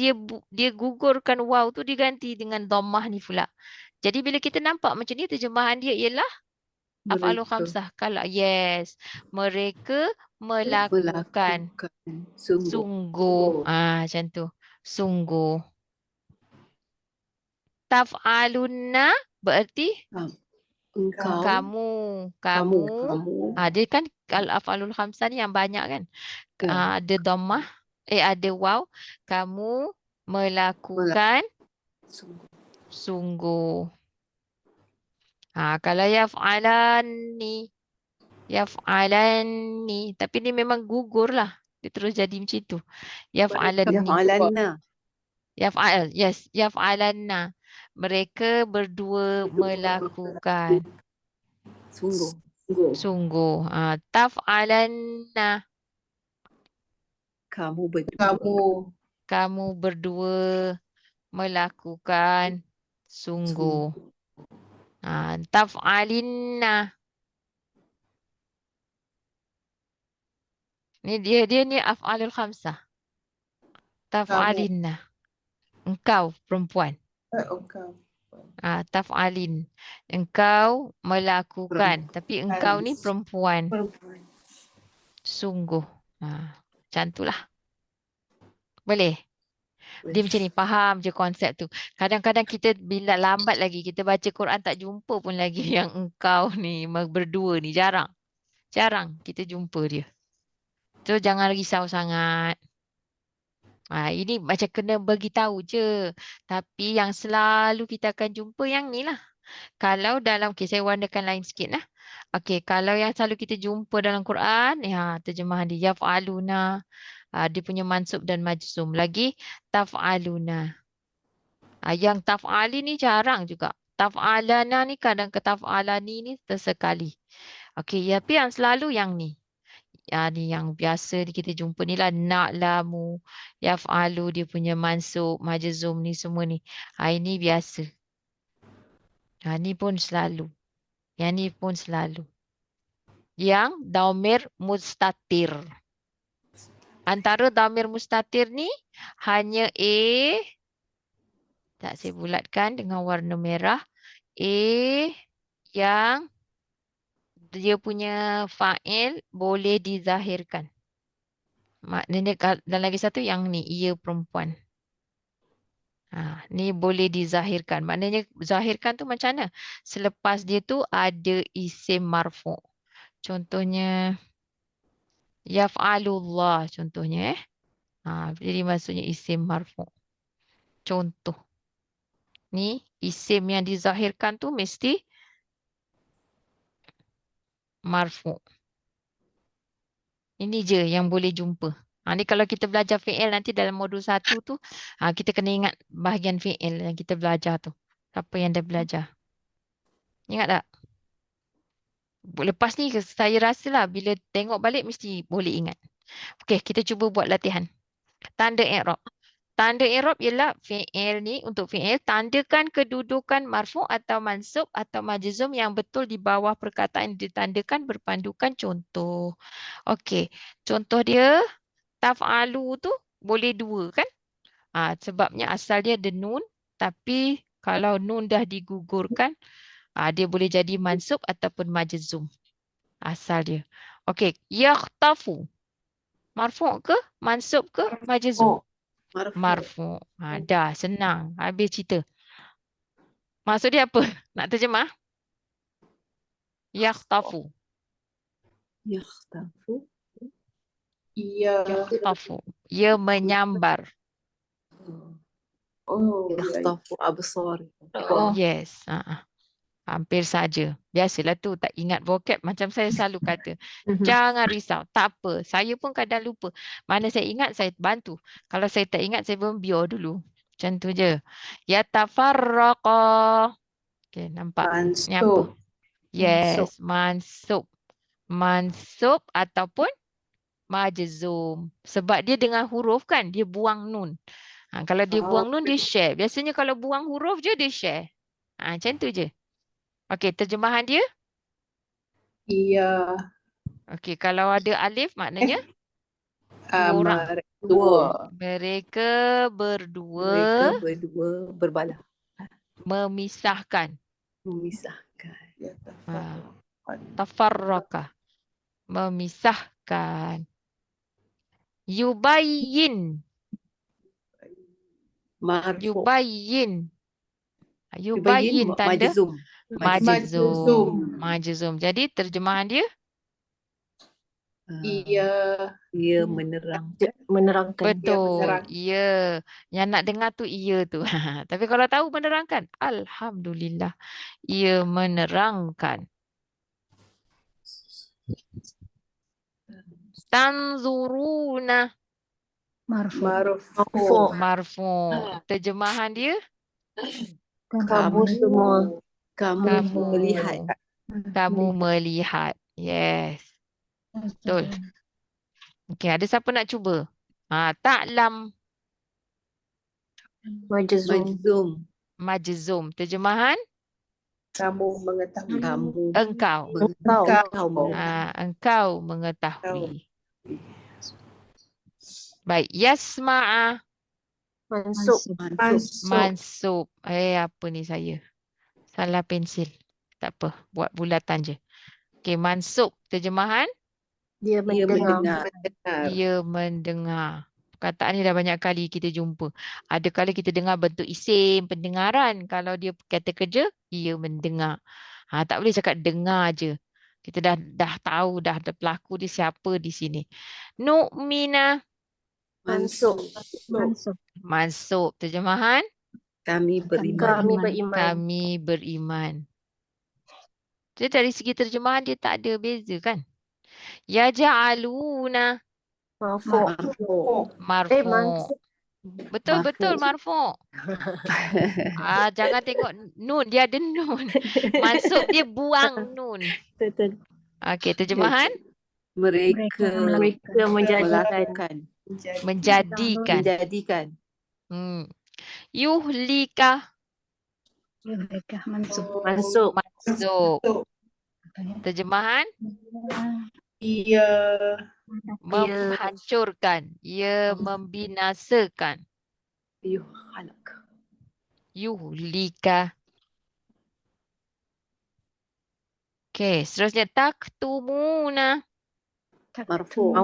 A: dia gugurkan waw tu diganti dengan dhammah ni pula. Jadi bila kita nampak macam ni terjemahan dia ialah af'alul
C: Mereka
A: khamsah. Kalau yes, mereka melakukan
C: sungguh.
A: sungguh. Macam tu. Sungguh. Taf'alunna berarti
C: Engkau,
A: kamu.
C: kamu.
A: Dia kan al-af'alul khamsah ni yang banyak kan.
C: Ya.
A: Ada dhammah, ada waw. Kamu melakukan
C: Sungguh.
A: sungguh. Kalau yaf'alani. Tapi ni memang gugur lah. Dia terus jadi macam tu. Yaf'alani.
C: Yaf'alanna.
A: Yes, yaf'alanna. Mereka berdua melakukan
C: Sungguh.
A: sungguh. Taf'alanna.
C: Kamu berdua.
A: Kamu berdua melakukan sungguh. Taf'alinna. Ni dia ni af'alul khamsah. Taf'alinna. Engkau perempuan.
B: Engkau.
A: Taf'alin. Engkau melakukan. Tapi engkau ni perempuan. Sungguh. Macam itulah. Boleh? Dia macam ni, faham je konsep tu. Kadang-kadang kita bila lambat lagi, kita baca Quran tak jumpa pun lagi yang engkau ni berdua ni. Jarang. Jarang kita jumpa dia. So jangan risau sangat. Ini macam kena bagi tahu je. Tapi yang selalu kita akan jumpa yang ni lah. Kalau dalam, saya warnakan lain sikit lah. Kalau yang selalu kita jumpa dalam Quran, terjemahan dia yaf'aluna. Dia punya mansub dan majzum. Lagi taf'aluna. Yang taf'ali ni jarang juga. Taf'alana ni kadang ke taf'alani ni tersekali. Tapi yang selalu yang ni. Ni yang biasa kita jumpa ni lah. Na'lamu, yaf'alu, dia punya mansub, majzum ni semua ni. Ini biasa. Ni pun selalu. Yang ni pun selalu. Yang dhamir mustatir. Antara dhamir mustatir ni hanya tak saya bulatkan dengan warna merah. Yang dia punya fa'il boleh dizahirkan. Maknanya dan lagi satu yang ni, ia perempuan. Ni boleh dizahirkan. Maknanya zahirkan tu macam mana? Selepas dia tu ada isim marfu'. Contohnya yaf'alullah contohnya. Jadi maksudnya isim marfu'. Contoh. Ni isim yang dizahirkan tu mesti marfu'. Ini je yang boleh jumpa. Ni kalau kita belajar fi'il nanti dalam modul 1 tu, kita kena ingat bahagian fi'il yang kita belajar tu. Apa yang dah belajar. Ingat tak? Lepas ni saya rasalah bila tengok balik mesti boleh ingat. Kita cuba buat latihan. Tanda i'rab. Tanda i'rab ialah fi'il ni, untuk fi'il tandakan kedudukan marfu' atau mansub atau majzum yang betul di bawah perkataan yang ditandakan berpandukan contoh. Contoh dia taf'alu tu boleh dua kan? Sebabnya asal dia ada nun, tapi kalau nun dah digugurkan, dia boleh jadi mansub ataupun majzum. Asal dia. Yakhtafu. Marfu' ke? Mansub ke? Majzum? Marfu'. Dah, senang. Habis cerita. Maksud dia apa? Nak terjemah? Yakhtafu.
C: Yakhtafu.
A: Yakhtafu. Ia menyambar.
C: Yakhtafu absar.
A: Yes. Hampir saja. Biasalah tu tak ingat vocab macam saya selalu kata. Jangan risau. Tak apa. Saya pun kadang lupa. Mana saya ingat saya bantu. Kalau saya tak ingat saya pun biar dulu. Macam tu je. Yatafarraqa. Nampak? Ni apa? Yes. Mansub. Mansub ataupun majzum. Sebab dia dengan huruf kan. Dia buang nun. Kalau dia
C: Oh.
A: buang nun, dia share. Biasanya kalau buang huruf je, dia share. Macam tu je. Okey, terjemahan dia.
B: Ia
A: Okey, kalau ada alif maknanya dua orang.
C: Dua.
A: Mereka
C: Mereka
A: berdua
C: berdua berbalah.
A: memisahkan.
C: Memisahkan.
A: Tafarraka. Memisahkan. Yubayyin.
C: Marfu.
A: Yubayyin.
C: Yubayyin
A: Yubayyin tanda
C: majzum.
A: majzum. Majzum. Jadi terjemahan dia
C: Ia menerangkan.
E: Menerangkan.
A: betul.
B: menerang.
A: Ya. Yang nak dengar tu ia tu. Tapi kalau tahu menerangkan, alhamdulillah. Ia menerangkan. Tanzuruna.
E: Marfu.
B: Marfu.
A: Marfu. Terjemahan dia
E: Kamu semua.
C: Kamu melihat.
A: kamu melihat. Yes. Betul. Okey, ada siapa nak cuba? Ta'lam
E: Majzum.
C: Majzum.
A: majzum. Terjemahan
B: Kamu mengetahui.
C: Kamu
A: engkau. Engkau mengetahui. Baik, yasma'a
E: Mansub.
A: mansub. Apa ni saya? Salah pensil. Tak apa, buat bulatan je. Okey, mansub. Terjemahan
E: Dia
C: Ia
E: mendengar.
C: mendengar.
A: ia mendengar. Perkataan ni dah banyak kali kita jumpa. Ada kali kita dengar bentuk isim pendengaran. Kalau dia kata kerja, ia mendengar. Tak boleh cakap dengar je. Kita dah tahu dah ada pelaku dia siapa di sini. Nu'mina
E: Mansub.
A: mansub. Terjemahan
C: Kami beriman.
E: Kami beriman.
A: kami beriman. Jadi dari segi terjemahan dia tak ada beza kan? Yaja'aluna
E: Marfu.
A: marfu.
E: Mansub.
A: Betul marfu. Jangan tengok nun, dia ada nun. Mansub dia buang nun.
E: Betul.
A: Okey, terjemahan
C: Mereka
E: menjadikan.
A: menjadikan.
C: menjadikan.
A: Yuhlika
E: Mansub.
A: mansub. Terjemahan
B: Ia
A: menghancurkan, ia membinasakan.
C: Yuhalak.
A: Yuhlika. Okey, seterusnya taktumuna
C: Marfu.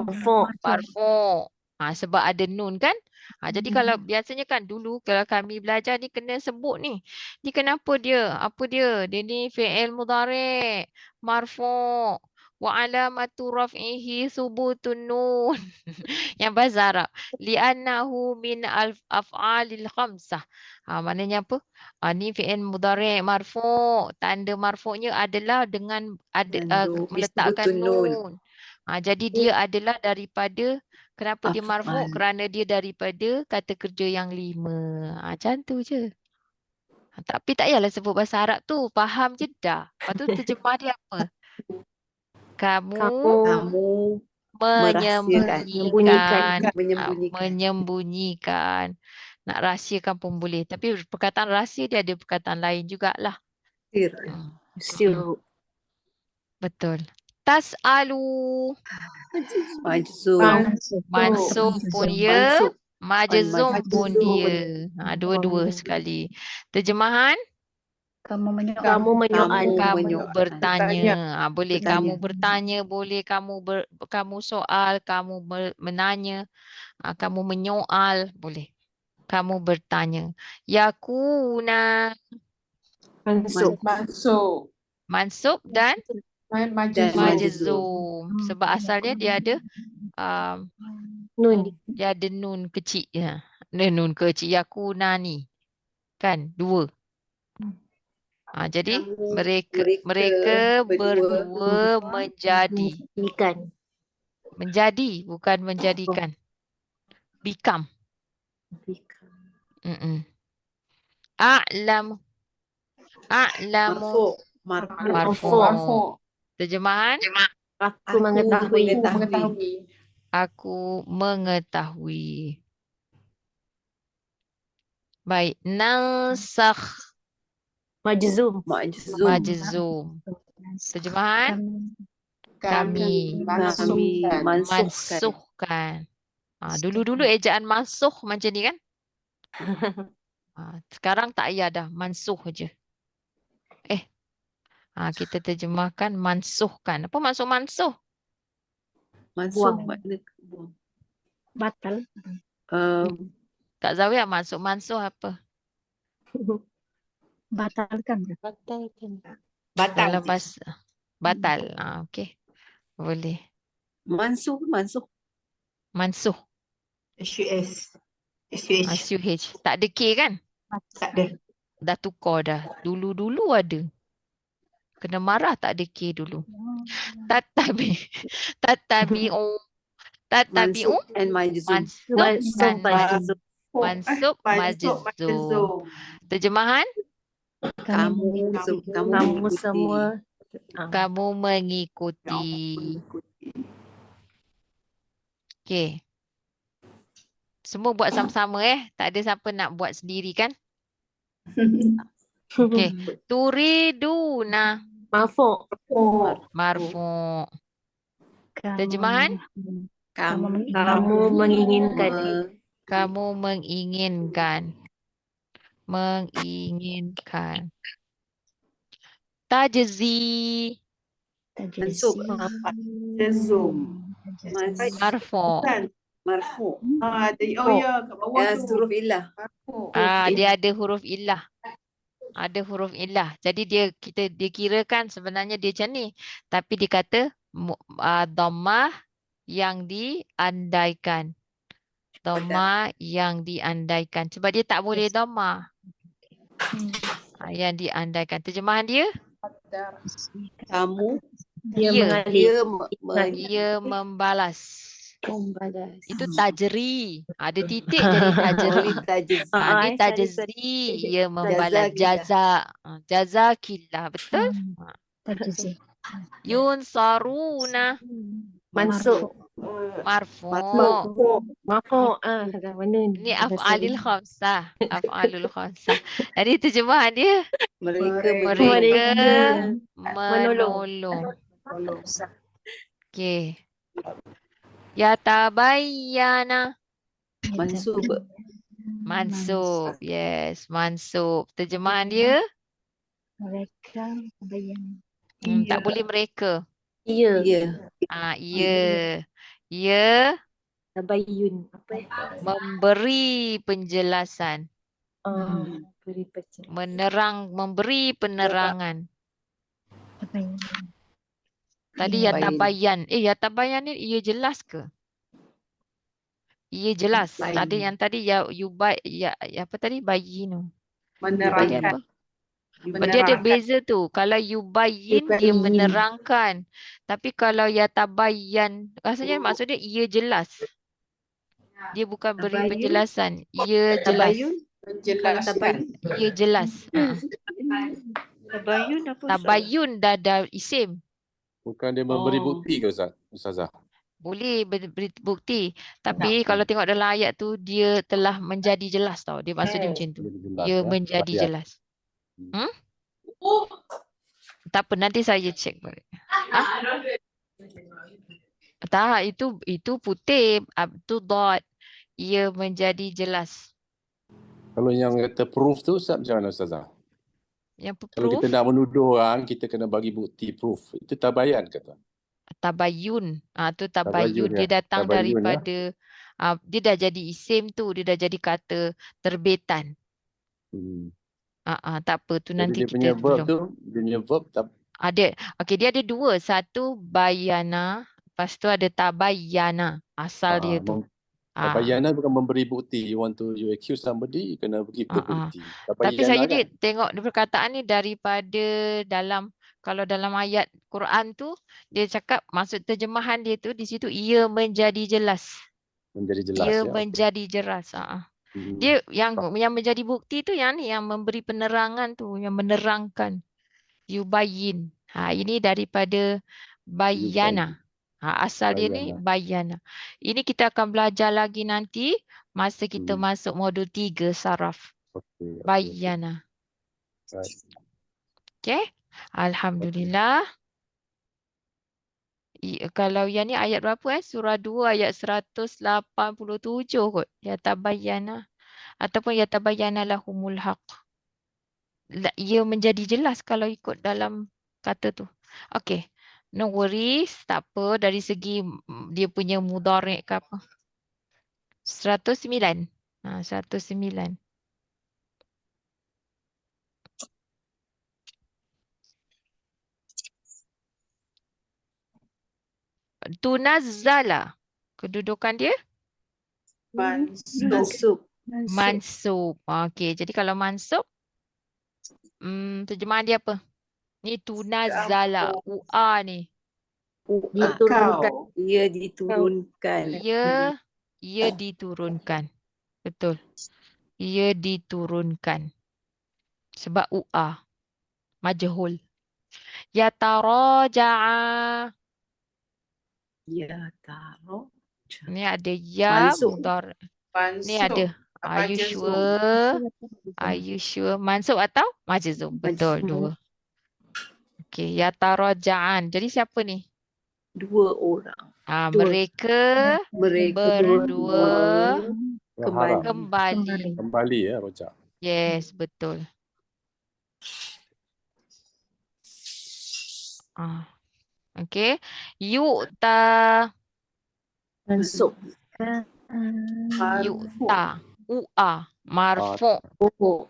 A: marfu. Sebab ada nun kan? Jadi kalau biasanya kan dulu kalau kami belajar ni kena sebut ni. Ni kenapa dia? Apa dia? Dia ni fi'il mudhari' marfu' wa alamatu raf'ihi thubutun nun. Yang bahasa Arab. Li'annahu min al-af'alil khamsah. Maknanya apa? Ni fi'il mudhari' marfu'. Tanda marfu'nya adalah dengan meletakkan
C: Disebutun nun.
A: nun. Jadi dia adalah daripada, kenapa dia marfu'? Kerana dia daripada kata kerja yang 5. Macam tu je. Tapi tak payahlah sebut bahasa Arab tu. Faham je dah. Lepas tu terjemah dia apa? Kamu menyembunyikan. Menyembunyikan. Nak rahsiakan pun boleh. Tapi perkataan rahsia dia ada perkataan lain jugalah.
C: Siru.
A: Betul. Tas'alu. Mansub pun ya. Majzum pun dia. Dua-dua sekali. Terjemahan?
E: Kamu menyoal.
A: Kamu bertanya. Boleh kamu bertanya, boleh kamu soal, kamu menanya, kamu menyoal, boleh. Kamu bertanya. Yakuna. Mansub dan majzum. Sebab asalnya dia ada
E: Nun.
A: dia ada nun kecil. Nun kecil. Yakunani. Kan? 2. Jadi mereka berdua menjadi. Menjadi, bukan menjadikan. Become. A'lamu. Marfu. Terjemahan?
E: Aku mengetahui.
A: Aku mengetahui. Baik. Nansakh
E: Majzum.
C: Majzum.
A: majzum. Terjemahan? Kami
C: Kami
B: masukkan.
C: mansuhkan.
A: mansuhkan. Dulu-dulu ejaan mansuh macam ni kan? Sekarang tak payah dah. Mansuh je. Kita terjemahkan mansuhkan. Apa maksud mansuh?
C: Mansuh
E: Buang.
C: makna buang.
E: Batal.
A: Kak Zawiyah maksud mansuh apa?
E: Batalkan.
A: Dalam bahasa batal. Okey. Boleh.
C: Mansuh.
A: Mansuh.
B: SUH.
A: SUH. Tak ada K kan?
B: Tak ada.
A: Dah tukar dah. Dulu-dulu ada. Kena marah tak ada K dulu. Tatabi. Tatabi'u. Tatabi'u.
C: Mansuh and majzum.
A: Mansub dan
E: Majzum.
A: mansub majzum. Terjemahan?
C: Kamu
E: Kamu semua.
A: Kamu mengikuti. Okey. Semua buat sama-sama Tak ada siapa nak buat sendiri kan? Okey. Turiduna.
E: Marfu'.
A: Marfu'. Terjemahan?
E: Kamu menginginkan.
A: Kamu menginginkan. Menginginkan. Tajzi.
C: Mansub.
B: Zoom.
A: Marfu'.
C: Marfu.
B: Ya, kat bawah
C: Ya,
B: tu.
C: huruf ilah.
A: Dia ada huruf illah. Ada huruf illah. Jadi dia kirakan sebenarnya dia macam ni. Tapi dia kata dhammah yang diandaikan. Dhammah yang diandaikan. Sebab dia tak boleh dhammah. Yang diandaikan. Terjemahan dia?
C: Kamu
E: Dia
A: Ya.
E: mengalir.
A: Ia membalas.
C: membalas.
A: Itu tajri. Ada titik jadi tajri.
C: Tajz.
A: Ini tajzi. Ia membalas. Jaza. Jazakillah. Betul?
E: Tajzi.
A: Yunsaruna.
E: Mansub.
A: Marfu'.
E: Marfu'. Dah mana ni?
A: Ini af'alil khamsah. Af'alul khamsah. Jadi terjemahan dia? Mereka menolong. Okey. Yatabayyana.
C: Mansub.
A: Mansub. Yes, mansub. Terjemahan dia?
E: Mereka
A: Tak boleh mereka.
E: Ya.
A: Ya. Ya
E: Tabayyun.
A: memberi penjelasan.
E: Beri pecah.
A: Memberi penerangan. Tadi
C: Tabayyan.
A: yatabayan ni ia jelas ke? Ia jelas. Tadi yang tadi apa tadi? Bayinu. Tadi apa? Dia ada beza tu. Kalau yubayyin dia menerangkan. Tapi kalau yatabayyan maksudnya ia jelas. Dia bukan beri penjelasan. Ia jelas.
B: Menjelaskan.
A: Ia jelas.
C: Tabayyun apa?
A: Tabayyun dah isim.
D: Bukan dia memberi bukti ke Ustazah?
A: Boleh beri bukti. Tapi kalau tengok dalam ayat tu dia telah menjadi jelas tau. Dia maksud dia macam tu. Ia menjadi jelas. Tak apa, nanti saya cek balik. Tak, itu putih. Itu dot. Ia menjadi jelas.
D: Kalau yang kata proof tu Ustaz macam mana Ustazah?
A: Yang
D: Kalau
A: proof,
D: kita nak menuduh orang, kita kena bagi bukti proof. Itu tabayan kata.
A: tabayun. Tu
D: Tabayun,
A: tabayun. Dia datang
D: Tabayun,
A: daripada, dia dah jadi isim tu. Dia dah jadi kata terbitan. Tak apa, tu
D: Jadi
A: nanti
D: dia punya
A: kita
D: verb
A: belum.
D: tu, dia punya verb
A: Okey, dia ada dua. Satu bayana, lepas tu ada tabayyana. Asal dia tu.
D: tabayana bukan memberi bukti. You accuse somebody, you kena bagi bukti.
A: Tapi saya ni tengok perkataan ni daripada kalau dalam ayat Quran tu, dia cakap maksud terjemahan dia tu di situ ia menjadi jelas.
D: Menjadi jelas.
A: Ia menjadi jelas. Dia yang menjadi bukti tu yang ni, yang memberi penerangan tu, yang menerangkan. Yubayyin. Ini daripada bayana. Asal dia ni bayana. Ini kita akan belajar lagi nanti masa kita masuk modul 3 saraf.
D: Okay.
A: Bayyana.
D: Right.
A: Okay. Alhamdulillah. Kalau yang ni ayat berapa Surah 2 ayat 187 kot. Yatabayyana. Ataupun yatabayyana lahumul haq. Ia menjadi jelas kalau ikut dalam kata tu. Okay. No worries. Tak apa dari segi dia punya mudhari' ke apa. 109. 109. Tunazzala. Kedudukan dia
B: Mansub.
A: mansub. Okey, jadi kalau mansub terjemahan dia apa? Ni tunazzala. UA ni.
E: Diturunkan.
B: Kau.
C: Ia diturunkan.
A: Ia diturunkan. Betul. Ia diturunkan. Sebab UA. Majhul. Yataraja'a.
C: Ya taruh.
A: Ni ada ya
C: Mansub.
A: mudhari'. Ni
B: Mansub.
A: ada. Are you sure? Are you sure? Mansub atau majzum? Betul, dua. Okey, yataraja'an. Jadi siapa ni?
C: Dua orang.
E: Dua.
A: Mereka
C: Mereka
A: berdua
C: kembali.
A: kembali.
D: Kembali ya, Rojak.
A: Yes, betul. Okey. Yu'ta.
E: Mansub.
A: Yu'ta. UA. Marfu'.
C: Oh,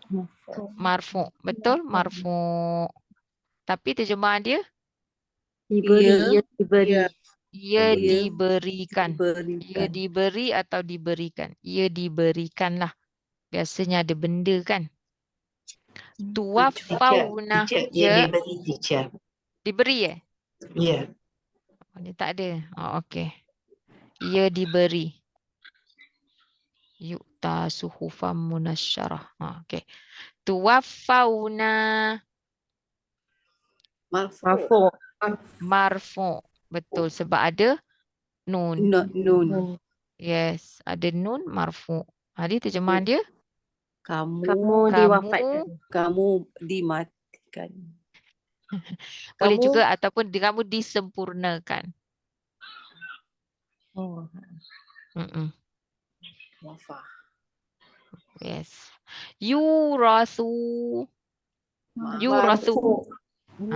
A: Marfu'. Betul? Marfu'. Tapi terjemahan dia?
E: Diberi.
C: Ia
E: Diberi.
A: Ia
C: Ia
A: diberikan. Ia
C: diberikan.
A: diberi atau diberikan. Ia diberikanlah. Biasanya ada benda kan. Tuwafauna.
B: Dia diberi teacher.
A: Diberi
B: Ya.
A: Dia tak ada. Okey. Ia diberi. Yu'ta suhufan munasyarah. Okey. Tuwafauna.
C: Marfu.
A: Marfu. Betul. Sebab ada nun.
C: Nun.
A: Yes. Ada nun marfu. Jadi terjemahan dia?
C: Kamu
E: Diwafatkan.
C: kamu dimatikan.
A: Boleh
C: Kamu-
A: juga ataupun kamu disempurnakan.
C: Oh, wafah.
A: Yes. Yurasu. Yurasu.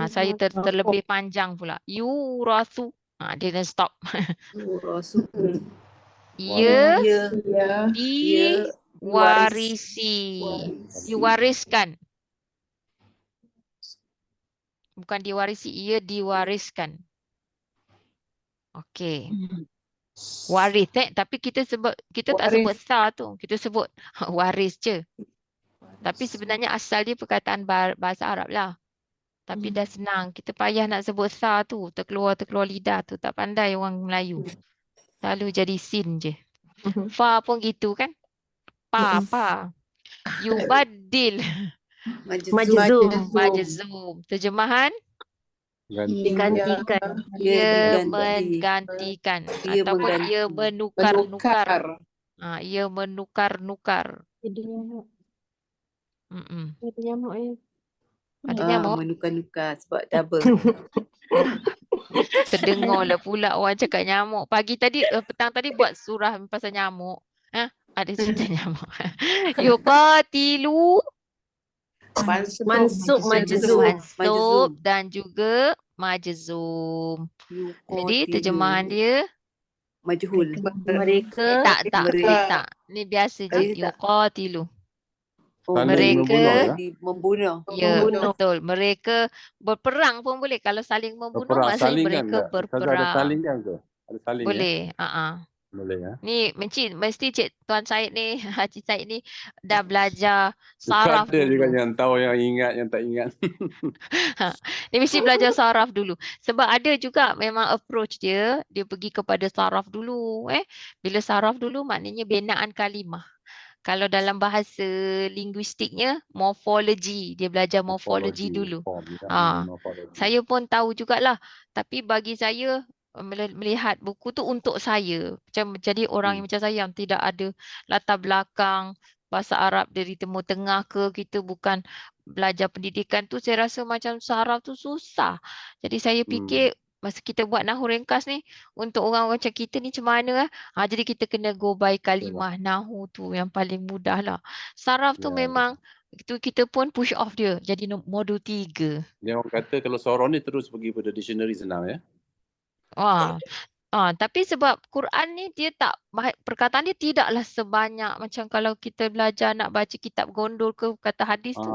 A: Saya terlebih panjang pula. Yurasu. Dia dah stop.
C: Rasul.
A: Ia
B: Ya.
A: diwarisi. Diwariskan. Bukan diwarisi, ia diwariskan. Okey. Waris tapi kita tak sebut sah tu. Kita sebut waris je. Tapi sebenarnya asal dia perkataan bahasa Arab lah. Tapi dah senang. Kita payah nak sebut sah tu. Terkeluar lidah tu. Tak pandai orang Melayu. Selalu jadi sin je. Fa pun gitu kan. Pa. Yubadil.
E: Majzum.
A: Majzum. Terjemahan?
D: Ganti.
E: Digantikan.
A: Ia
C: diganti.
A: menggantikan.
C: Ia
A: Ataupun
C: mengganti.
A: ia menukar-nukar.
B: Menukar.
A: Ia menukar-nukar.
E: Ada nyamuk. Ada nyamuk ya.
A: Ada nyamuk?
C: Menukar-nukar sebab double.
A: Terdengarlah pula orang cakap nyamuk. Pagi tadi, petang tadi buat surah pasal nyamuk. Ada cerita nyamuk. Yuqatilu.
B: Mansub.
E: Mansub, majzum.
A: Mansub dan juga majzum. Jadi terjemahan dia
C: Majhul.
E: Mereka.
A: tak. Ni biasa je.
C: Tak.
A: Yuqatilu.
D: Saling membunuh, ya?
C: Membunuh.
A: Ya,
B: Membunuh.
A: betul. Mereka berperang pun boleh. Kalau saling membunuh
D: Berperang.
A: maksudnya
D: Salingan
A: mereka
D: tak? Ustazah ada
A: berperang.
D: salingan ke? Ada saling
A: Boleh.
D: ya? Boleh ya?
A: Ni mesti Tuan Syed ni, Haji Syed ni dah belajar saraf
D: Ada juga
A: dulu.
D: yang tahu, yang ingat, yang tak ingat.
A: Dia mesti belajar saraf dulu. Sebab ada juga memang approach dia pergi kepada saraf dulu. Bila saraf dulu maknanya binaan kalimah. Kalau dalam bahasa linguistiknya, morfologi. Dia belajar morfologi dulu. Saya pun tahu jugalah. Tapi bagi saya, melihat buku tu untuk saya. Jadi orang yang macam saya yang tidak ada latar belakang bahasa Arab dari Timur Tengah ke, kita bukan belajar pendidikan tu, saya rasa macam saraf tu susah. Jadi saya fikir masa kita buat nahu ringkas ni, untuk orang macam kita ni macam mana jadi kita kena go by kalimah nahu tu yang paling mudah lah. Saraf tu memang itu kita pun push off dia jadi modul 3.
D: Dia orang kata kalau sorang ni terus pergi pada dictionary senang ya.
A: Wah. Tapi sebab Quran ni dia tak, perkataan dia tidaklah sebanyak macam kalau kita belajar nak baca kitab gondol ke kata hadis tu.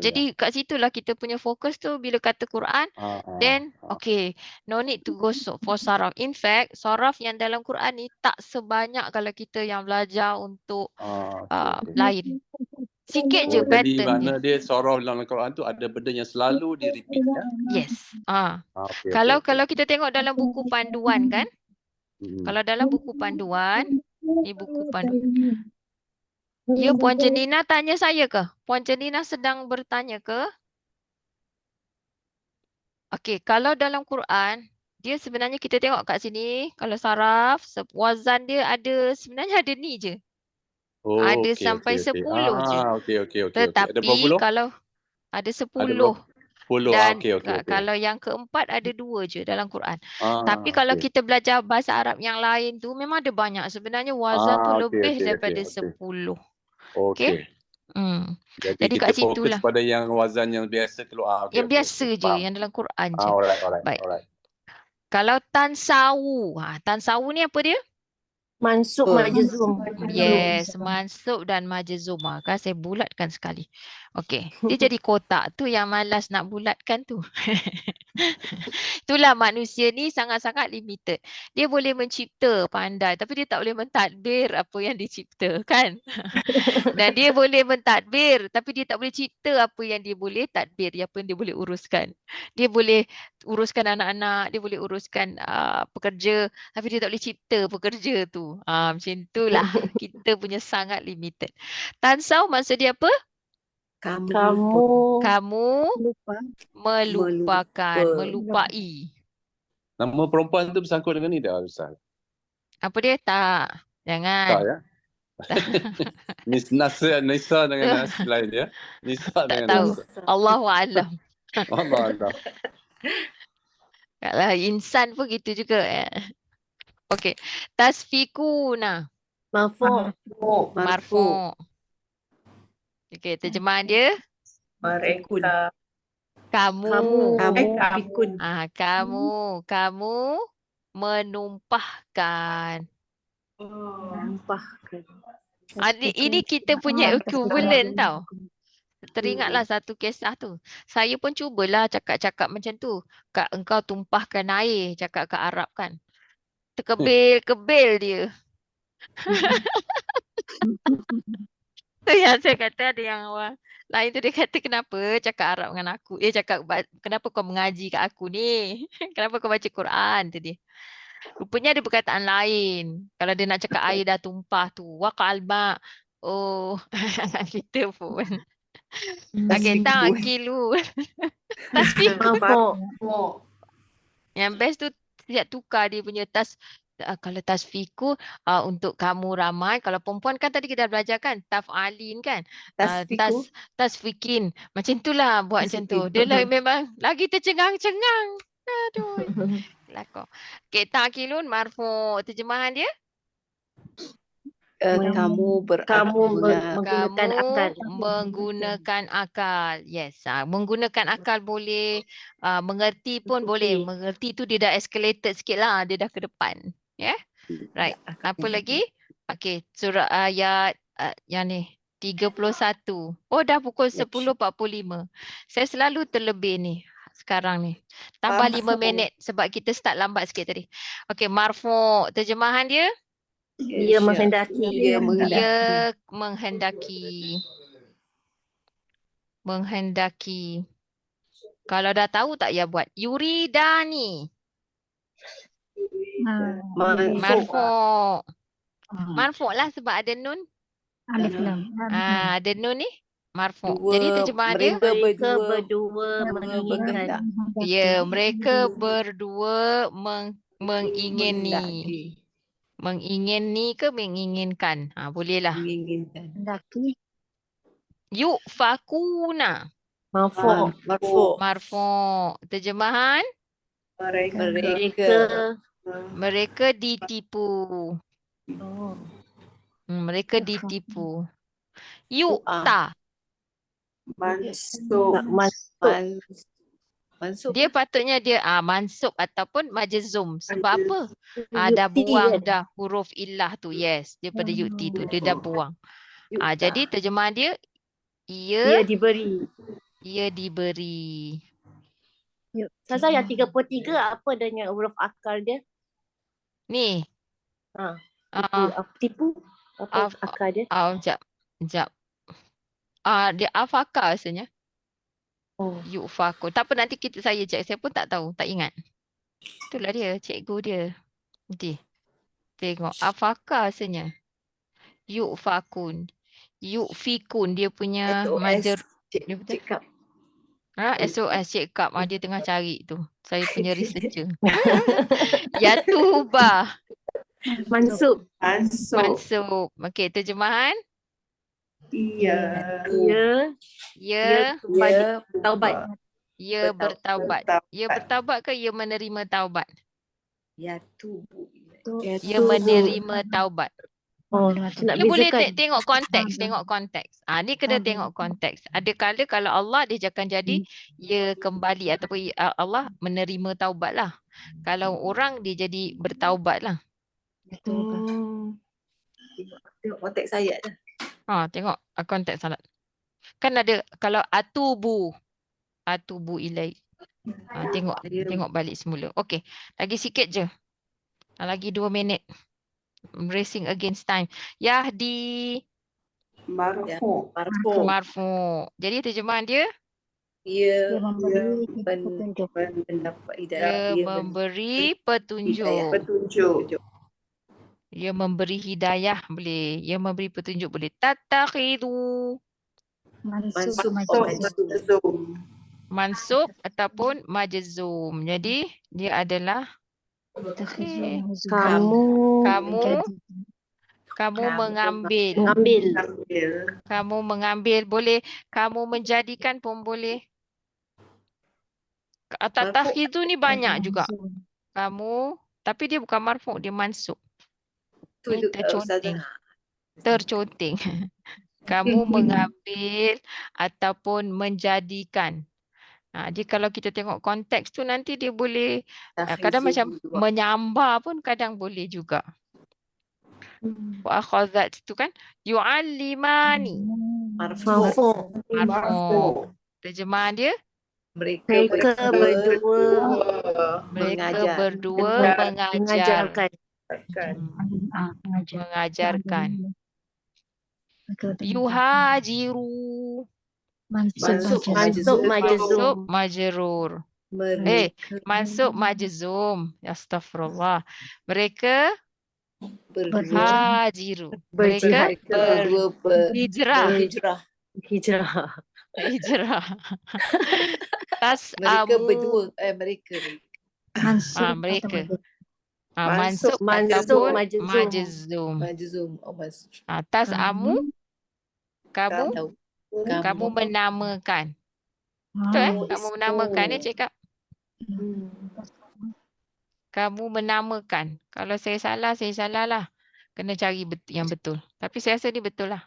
A: Jadi kat situlah kita punya fokus tu bila kata Quran, then okay, no need to go for saraf. In fact, saraf yang dalam Quran ni tak sebanyak kalau kita yang belajar untuk lain. Sikit je
D: Jadi
A: pattern dia.
D: mana dia sorang dalam Al-Quran tu ada benda yang selalu di repeat ya.
A: Yes. Kalau kita tengok dalam buku panduan kan, kalau dalam buku panduan, ni buku panduan. Ya, Puan Jenina tanya saya ke? Puan Jenina sedang bertanya ke? Okey, kalau dalam Quran, dia sebenarnya kita tengok kat sini, kalau saraf, wazan dia ada, sebenarnya ada ni je. Ada sampai 10 je.
D: Okey.
A: Tetapi
D: Ada berapa puluh?
A: kalau ada 10
D: Dan
A: dan kalau yang keempat ada 2 je dalam Quran. Tapi kalau kita belajar bahasa Arab yang lain tu memang ada banyak. Sebenarnya wazan tu lebih daripada 10. Okey.
D: Jadi
A: kat
D: kita fokus
A: situlah.
D: pada yang wazan yang biasa keluar.
A: Yang biasa je, yang dalam Quran je. Baik.
D: Alright.
A: Kalau tansawu. Tansawu ni apa dia?
E: Mansub majzum.
A: Yes, mansub dan majzum. Kan saya bulatkan sekali. Okey, dia jadi kotak tu yang malas nak bulatkan tu. Itulah manusia ni sangat-sangat limited. Dia boleh mencipta pandai tapi dia tak boleh mentadbir apa yang dicipta kan. Dan dia boleh mentadbir tapi dia tak boleh cipta apa yang dia boleh tadbir, apa yang dia boleh uruskan. Dia boleh uruskan anak-anak, dia boleh uruskan pekerja tapi dia tak boleh cipta pekerja tu. Macam itulah kita punya sangat limited. Tansau maksud dia apa?
E: Kamu
A: melupakan, melupai.
D: Nama perempuan tu bersangkut dengan ni dah Ustaz?
A: Apa dia? Tak. Jangan.
D: Tak ya? Miss Nisa dengan Nisa lain ya? Nisa
A: Tak
D: dengan
A: tahu.
D: Nisa.
A: Allahualam.
D: Allah.
A: Kalau insan pun gitu juga. Okey. Tasfikuna. Marfu. Okey, terjemahan dia.
B: Mereka.
A: Kamu menumpahkan. Ini kita punya equivalent tau. Teringatlah satu kisah tu. Saya pun cubalah cakap-cakap macam tu. Kak, engkau tumpahkan air, cakap kat Arab kan. Terkebil-kebil dia. Tu yang saya kata ada yang orang lain tu dia kata kenapa cakap Arab dengan aku. Cakap kenapa kau mengaji kat aku ni? Kenapa kau baca Quran tu dia. Rupanya ada perkataan lain. Kalau dia nak cakap air dah tumpah tu. Waqa'al ma'. Oh, kita pun. Okey, ta'kilu. Tasfiku. Yang best tu siap tukar dia punya kalau tasfiku untuk kamu ramai. Kalau perempuan kan tadi kita dah belajar kan. Taf'alin kan. Tasfikin. Macam itulah buat macam tu. Dia memang lagi tercengang-cengang. Aduh. Lakon. Okay, ta'kilun marfu. Terjemahan dia?
C: Kamu
A: menggunakan akal. Yes. Menggunakan akal boleh. Mengerti pun boleh. Mengerti tu dia dah escalated sikit lah. Dia dah ke depan. Yeah? Right. Apa lagi? Okay. Surah ayat yang ni. 31. Oh, dah pukul 10.45. Saya selalu terlebih ni. Sekarang ni. Tambah 5 minit. Sebab kita start lambat sikit tadi. Okay. Marfu. Terjemahan dia?
E: Ia menghendaki.
A: Menghendaki. Kalau dah tahu tak ya buat. Yuridani. Marfu lah sebab ada nun.
E: Alif lam.
A: Ada nun ni. Marfu. Jadi terjemahan dia.
E: Mereka berdua menginginkan.
A: Ya, mereka berdua mengingini. Mengingini ke menginginkan? Boleh lah.
C: Menginginkan.
E: Lelaki.
A: Yufakuna.
E: Marfu'.
C: Marfu.
A: Marfu'. Terjemahan?
B: Mereka.
E: Mereka.
A: Mereka ditipu.
E: Oh.
A: Mereka ditipu. Yu'ta.
B: Mansub.
C: Mansub.
A: Dia patutnya dia mansub ataupun majzum. Sebab apa? Dah
E: Yu'ti
A: buang
E: kan?
A: dah huruf illah tu. Yes, daripada yu'ti tu. Dia dah buang.
C: Yu'ta.
A: Jadi terjemahan dia,
E: Dia
A: ia
E: diberi.
A: diberi.
E: Sasa yang 33 apa dengan huruf akal dia?
A: Ni.
E: Tipu. Apa
A: Af-
E: akal dia?
A: Sekejap. Dia afaka rasanya.
E: Oh.
A: Yu'faku. Tak apa, nanti saya cek. Saya pun tak tahu. Tak ingat. Itulah dia. Cikgu dia. Nanti. Tengok. Afaka rasanya. Yu'fakun. Yu'fikun. Dia punya majer. Dia betul?
C: Cakap.
A: SOS Cik Kap. Dia tengah cari tu. Saya punya researcher. Yatuba.
E: Mansub.
A: Mansub. Okey, terjemahan.
B: Iya.
A: Ya.
E: Kembali taubat.
A: Ya bertaubat. Ya bertaubat ke ya menerima taubat?
C: Ya tubuh.
A: Ya menerima taubat.
E: Oh, nak
A: Dia boleh
E: bezakan.
A: tengok konteks, Ni kena tengok konteks. Ada kala kalau Allah dia akan jadi ia kembali ataupun Allah menerima taubat lah. Kalau orang dia jadi bertaubat lah.
C: Tengok konteks ayat dah.
A: Tengok konteks salat. Kan ada kalau atubu ilai. Tengok balik semula. Okey, lagi sikit je. Lagi 2 minit. Racing against time. Yahdi.
B: Marfu.
A: Marfu. Jadi terjemahan dia?
C: Ia
E: memberi
C: mendapat
A: Dia
C: hidayah.
A: memberi petunjuk.
B: Petunjuk.
A: Dia memberi hidayah boleh. Dia memberi petunjuk boleh. Tatakhidu.
C: Mansub.
A: Mansub ataupun majzum. Jadi dia adalah kamu mengambil. Kamu mengambil boleh. Kamu menjadikan pun boleh. Tatakhidu ni banyak juga. Kamu, tapi dia bukan marfu, dia mansub. Ni terconteng. Kamu mengambil ataupun menjadikan. Jadi kalau kita tengok konteks tu nanti dia boleh kadang macam menyambar pun kadang boleh juga. Wa akhazat tu kan yu'allimani.
E: Marfu'.
A: Terjemahan dia
E: Mereka berdua
A: mengajarkan. Yuhajiru.
E: Mansub majrur.
A: Mansub majzum. Astaghfirullah. Mereka hajiru. Mereka berhijrah.
C: Mereka berdua. Mereka.
A: Mereka. Mansub ataupun majzum. Tas'amu. Kamu menamakan. Betul Kamu menamakan cakap. Kamu menamakan. Kalau saya salah lah. Kena cari yang betul. Tapi saya rasa ni betul lah.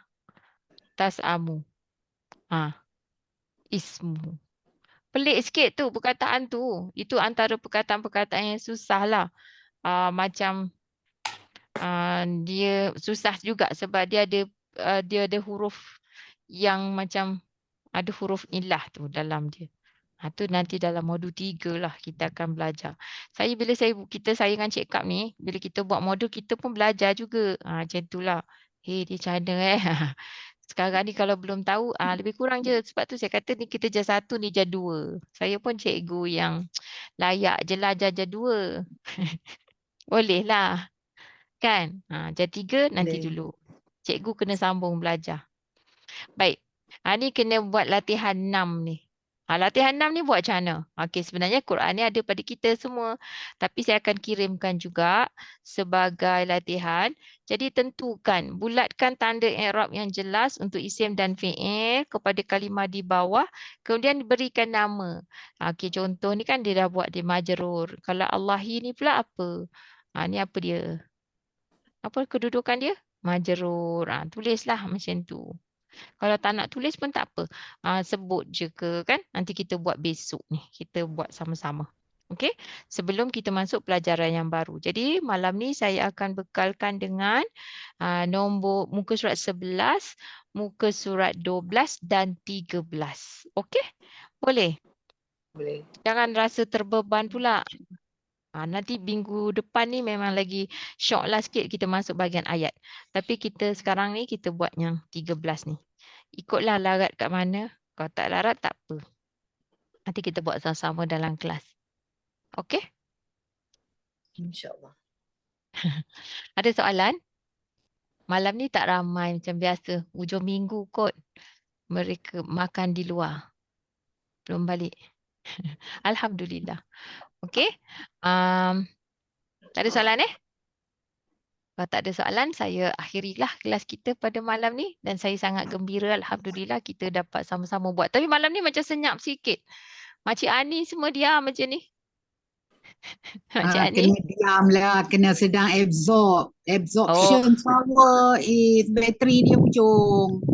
A: Tas'amu. Ismu. Pelik sikit tu perkataan tu. Itu antara perkataan-perkataan yang susah lah. Macam dia susah juga sebab dia ada huruf yang macam ada huruf illah tu dalam dia. Tu nanti dalam modul 3 lah kita akan belajar. Bila kita dengan Cik Kap ni, bila kita buat modul kita pun belajar juga. Macam itulah. Dia macam mana Sekarang ni kalau belum tahu, lebih kurang je. Sebab tu saya kata ni kita jar 1 ni jar 2. Saya pun cikgu yang layak je lah jar 2. Boleh lah. Kan? Jar 3 nanti dulu. Cikgu kena sambung belajar. Baik. Ni kena buat latihan 6 ni. Latihan 6 ni buat macam mana? Okey, sebenarnya Quran ni ada pada kita semua. Tapi saya akan kirimkan juga sebagai latihan. Jadi tentukan, bulatkan tanda i'rab yang jelas untuk isim dan fi'il kepada kalimah di bawah. Kemudian berikan nama. Okey, contoh ni kan dia dah buat di majrur. Kalau Allahi ni pula apa? Ni apa dia? Apa kedudukan dia? Majrur. Tulislah macam tu. Kalau tak nak tulis pun tak apa. Sebut je ke kan. Nanti kita buat besok ni. Kita buat sama-sama. Okey. Sebelum kita masuk pelajaran yang baru. Jadi malam ni saya akan bekalkan dengan nombor muka surat 11, muka surat 12 dan 13. Okey. Boleh?
C: Boleh.
A: Jangan rasa terbeban pula. Nanti minggu depan ni memang lagi syok lah sikit kita masuk bahagian ayat. Tapi kita sekarang ni kita buat yang 13 ni. Ikutlah larat kat mana. Kalau tak larat tak apa. Nanti kita buat sama-sama dalam kelas. Okey?
C: InsyaAllah.
A: Ada soalan? Malam ni tak ramai macam biasa. Hujung minggu kot. Mereka makan di luar. Belum balik. Alhamdulillah. Okey? Tak ada soalan Kalau tak ada soalan, saya akhirilah kelas kita pada malam ni. Dan saya sangat gembira, Alhamdulillah kita dapat sama-sama buat. Tapi malam ni macam senyap sikit. Makcik Ani semua diam macam ni. Makcik Ani.
F: Kena diam lah, kena sedang absorb. Absorption power is bateri dia hujung.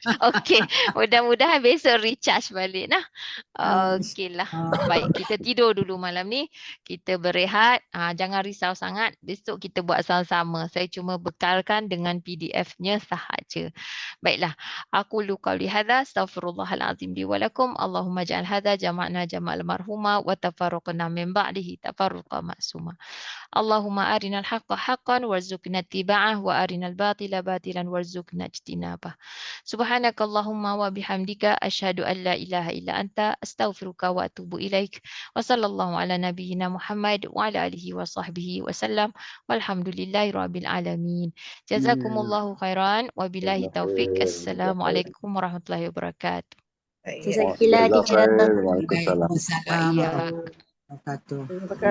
A: Okey, mudah-mudahan besok recharge balik nah. Okeylah. Baik, kita tidur dulu malam ni. Kita berehat. Jangan risau sangat. Besok kita buat sama-sama. Saya cuma bekalkan dengan PDF-nya sahaja. Baiklah. Aku qauli hadza, astaghfirullahalazim li wa lakum. Allahumma ja'al hadza jama'na jama'al marhuma wa tafarraqna min ba'dihi tafarruqa ma'suma. Allahumma arinal haqqa haqqan warzuqna ittiba'ah wa arinal batila batilan warzuqna ijtinabah. Subhanakallahumma wa bihamdika asyhadu an la ilaha illa anta astaghfiruka wa atubu ilaik. Wa sallallahu ala nabiyyina Muhammad wa ala alihi wa sahbihi wa sallam. Walhamdulillahirabbil alamin. Jazakumullahu khairan wa billahi taufik. Assalamualaikum warahmatullahi wabarakatuh.
E: Jazakillah, teacher.
D: Waalaikumsalam.
F: Waalaikumsalam
A: Wa iyyak.
F: warahmatullahi wabarakatuh.
B: Terima kasih.